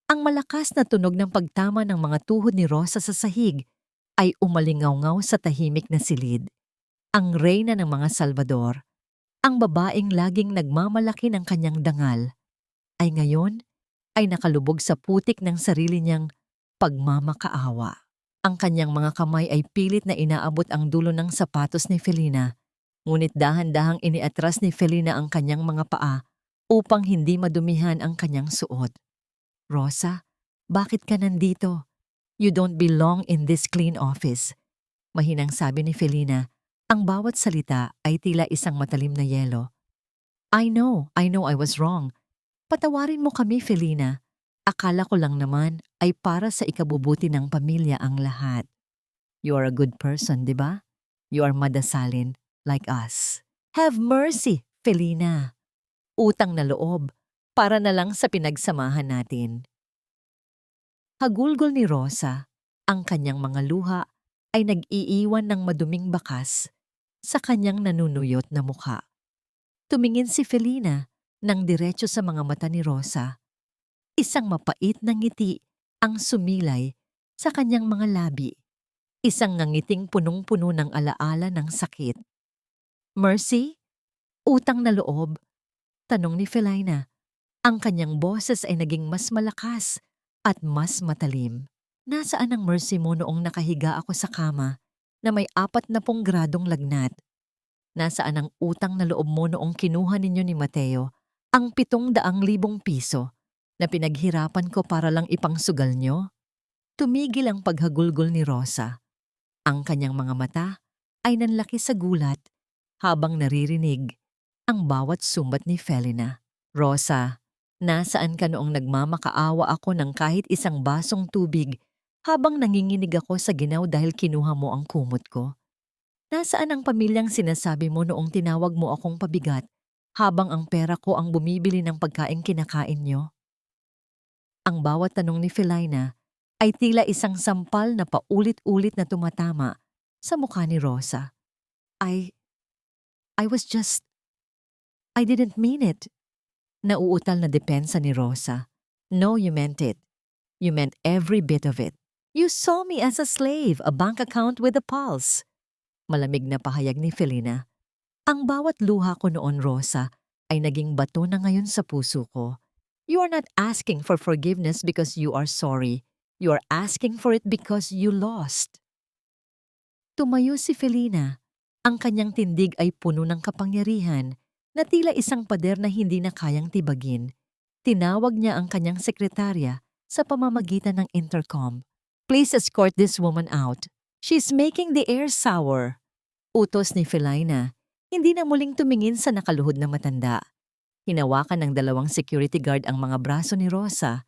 Speaker 1: Ang malakas na tunog ng pagtama ng mga tuhod ni Rosa sa sahig ay umalingaw-ngaw sa tahimik na silid. Ang reyna ng mga Salvador, ang babaeng laging nagmamalaki ng kanyang dangal, ay ngayon ay nakalubog sa putik ng sarili niyang pagmamakaawa. Ang kanyang mga kamay ay pilit na inaabot ang dulo ng sapatos ni Felina, ngunit dahan-dahang iniatras ni Felina ang kanyang mga paa upang hindi madumihan ang kanyang suot. Rosa, bakit ka nandito? You don't belong in this clean office. Mahinang sabi ni Felina, ang bawat salita ay tila isang matalim na yelo. I know I was wrong. Patawarin mo kami, Felina. Akala ko lang naman ay para sa ikabubuti ng pamilya ang lahat. You are a good person, di ba? You are madasalin, like us. Have mercy, Felina. Utang na loob, para na lang sa pinagsamahan natin. Hagulgol ni Rosa, ang kanyang mga luha ay nag-iiwan ng maduming bakas sa kanyang nanunuyot na mukha. Tumingin si Felina nang diretso sa mga mata ni Rosa. Isang mapait na ngiti ang sumilay sa kanyang mga labi. Isang ngangiting punong-puno ng alaala ng sakit. Mercy? Utang na loob? Tanong ni Felina. Ang kanyang boses ay naging mas malakas at mas matalim. Nasaan ang mercy mo noong nakahiga ako sa kama na may 40 gradong lagnat? Nasaan ang utang na loob mo noong kinuha ninyo ni Mateo ang 700,000 piso na pinaghirapan ko para lang ipangsugal nyo? Tumigil ang paghagulgol ni Rosa. Ang kanyang mga mata ay nanlaki sa gulat habang naririnig ang bawat sumbat ni Felina. Rosa, nasaan ka noong nagmamakaawa ako ng kahit isang basong tubig habang nanginginig ako sa ginaw dahil kinuha mo ang kumot ko? Nasaan ang pamilyang sinasabi mo noong tinawag mo akong pabigat habang ang pera ko ang bumibili ng pagkaing kinakain nyo? Ang bawat tanong ni Felina ay tila isang sampal na paulit-ulit na tumatama sa mukha ni Rosa. I didn't mean it. Nauutal na depensa ni Rosa. No, you meant it. You meant every bit of it. You saw me as a slave, a bank account with a pulse. Malamig na pahayag ni Felina. Ang bawat luha ko noon, Rosa, ay naging bato na ngayon sa puso ko. You are not asking for forgiveness because you are sorry. You are asking for it because you lost. Tumayo si Felina. Ang kanyang tindig ay puno ng kapangyarihan na tila isang pader na hindi na kayang tibagin. Tinawag niya ang kanyang sekretarya sa pamamagitan ng intercom. Please escort this woman out. She's making the air sour. Utos ni Felina. Hindi na muling tumingin sa nakaluhod na matanda. Hinawakan ng 2 security guard ang mga braso ni Rosa.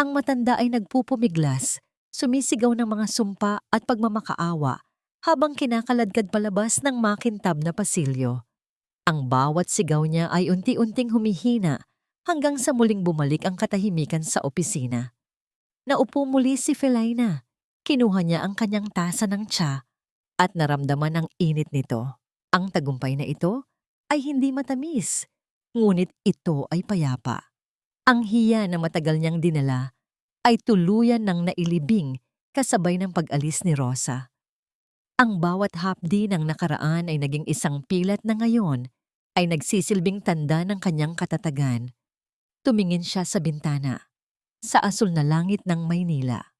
Speaker 1: Ang matanda ay nagpupumiglas, sumisigaw ng mga sumpa at pagmamakaawa habang kinakaladkad palabas ng makintab na pasilyo. Ang bawat sigaw niya ay unti-unting humihina hanggang sa muling bumalik ang katahimikan sa opisina. Naupo muli si Felina. Kinuha niya ang kanyang tasa ng tsa at naramdaman ang init nito. Ang tagumpay na ito ay hindi matamis, ngunit ito ay payapa. Ang hiya na matagal niyang dinala ay tuluyan ng nailibing kasabay ng pag-alis ni Rosa. Ang bawat hapdi ng nakaraan ay naging isang pilat na ngayon ay nagsisilbing tanda ng kanyang katatagan. Tumingin siya sa bintana, sa asul na langit ng Maynila.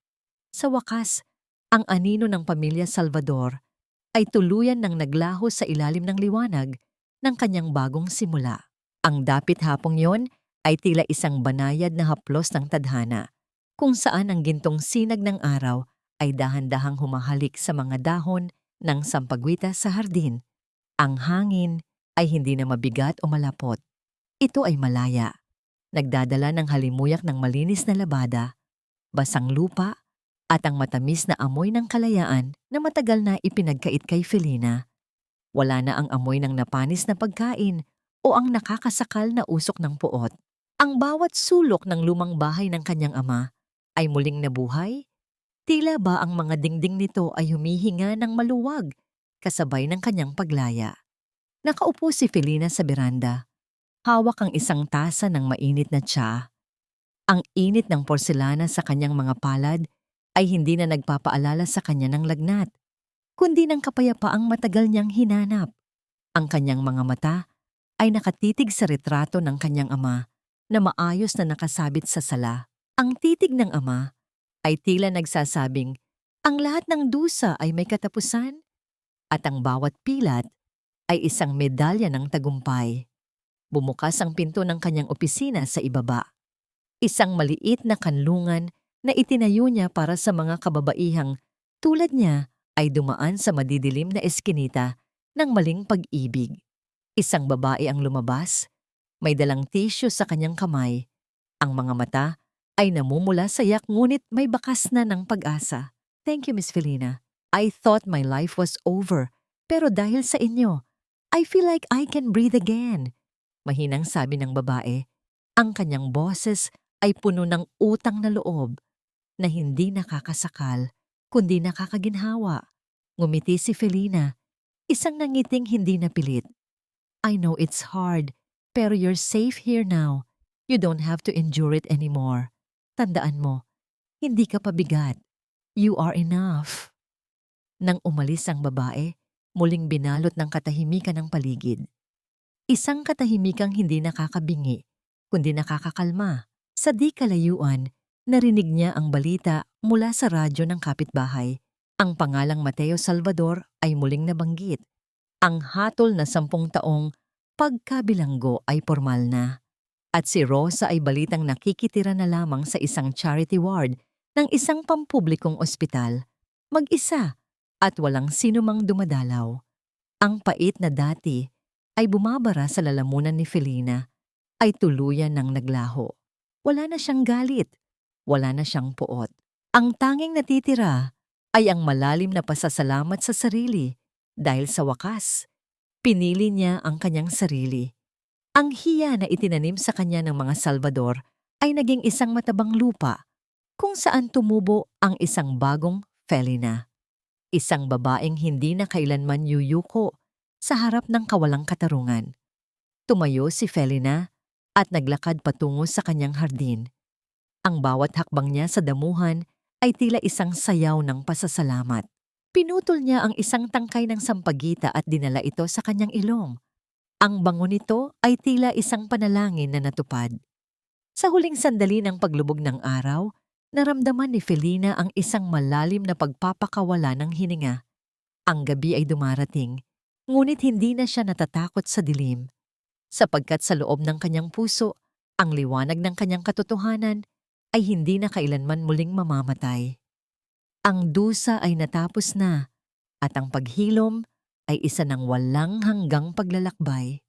Speaker 1: Sa wakas, ang anino ng pamilya Salvador ay tuluyan ng naglaho sa ilalim ng liwanag ng kanyang bagong simula. Ang dapit hapong yon ay tila isang banayad na haplos ng tadhana, kung saan ang gintong sinag ng araw ay dahan-dahang humahalik sa mga dahon ng sampagwita sa hardin. Ang hangin ay hindi na mabigat o malapot. Ito ay malaya. Nagdadala ng halimuyak ng malinis na labada, basang lupa, at ang matamis na amoy ng kalayaan na matagal na ipinagkait kay Felina. Wala na ang amoy ng napanis na pagkain o ang nakakasakal na usok ng puot. Ang bawat sulok ng lumang bahay ng kanyang ama ay muling nabuhay. Tila ba ang mga dingding nito ay humihinga ng maluwag kasabay ng kanyang paglaya. Nakaupo si Felina sa beranda. Hawak ang isang tasa ng mainit na tsa. Ang init ng porselana sa kanyang mga palad ay hindi na nagpapaalala sa kanya ng lagnat, kundi ng kapayapaang matagal niyang hinanap. Ang kanyang mga mata ay nakatitig sa retrato ng kanyang ama na maayos na nakasabit sa sala. Ang titig ng ama ay tila nagsasabing, ang lahat ng dusa ay may katapusan at ang bawat pilat ay isang medalya ng tagumpay. Bumukas ang pinto ng kanyang opisina sa ibaba. Isang maliit na kanlungan na itinayo niya para sa mga kababaihang tulad niya ay dumaan sa madidilim na eskinita ng maling pag-ibig. Isang babae ang lumabas, may dalang tissue sa kanyang kamay. Ang mga mata ay namumula sa yak ngunit may bakas na ng pag-asa. Thank you, Miss Felina. I thought my life was over, pero dahil sa inyo, I feel like I can breathe again. Mahinang sabi ng babae. Ang kanyang boses ay puno ng utang na loob na hindi nakakasakal, kundi nakakaginhawa. Ngumiti si Felina, isang nangiting hindi napilit. I know it's hard, pero you're safe here now. You don't have to endure it anymore. Tandaan mo, hindi ka pabigat. You are enough. Nang umalis ang babae, muling binalot ng katahimikan ng paligid. Isang katahimikang hindi nakakabingi, kundi nakakakalma. Sa di kalayuan, narinig niya ang balita mula sa radyo ng kapitbahay. Ang pangalang Mateo Salvador ay muling nabanggit. Ang hatol na 10 taong pagkabilanggo ay formal na. At si Rosa ay balitang nakikitira na lamang sa isang charity ward ng isang pampublikong ospital, mag-isa at walang sinumang dumadalaw. Ang pait na dati ay bumabara sa lalamunan ni Felina ay tuluyan ng naglaho. Wala na siyang galit, wala na siyang puot. Ang tanging natitira ay ang malalim na pasasalamat sa sarili dahil sa wakas, pinili niya ang kanyang sarili. Ang hiya na itinanim sa kanya ng mga Salvador ay naging isang matabang lupa kung saan tumubo ang isang bagong Felina. Isang babaeng hindi na kailanman yuyuko sa harap ng kawalang katarungan. Tumayo si Felina at naglakad patungo sa kanyang hardin. Ang bawat hakbang niya sa damuhan ay tila isang sayaw ng pasasalamat. Pinutol niya ang isang tangkay ng sampagita at dinala ito sa kanyang ilong. Ang bango nito ay tila isang panalangin na natupad. Sa huling sandali ng paglubog ng araw, naramdaman ni Felina ang isang malalim na pagpapakawala ng hininga. Ang gabi ay dumarating, ngunit hindi na siya natatakot sa dilim, sapagkat sa loob ng kanyang puso, ang liwanag ng kanyang katotohanan ay hindi na kailanman muling mamamatay. Ang dusa ay natapos na, at ang paghilom ay isa ng walang hanggang paglalakbay.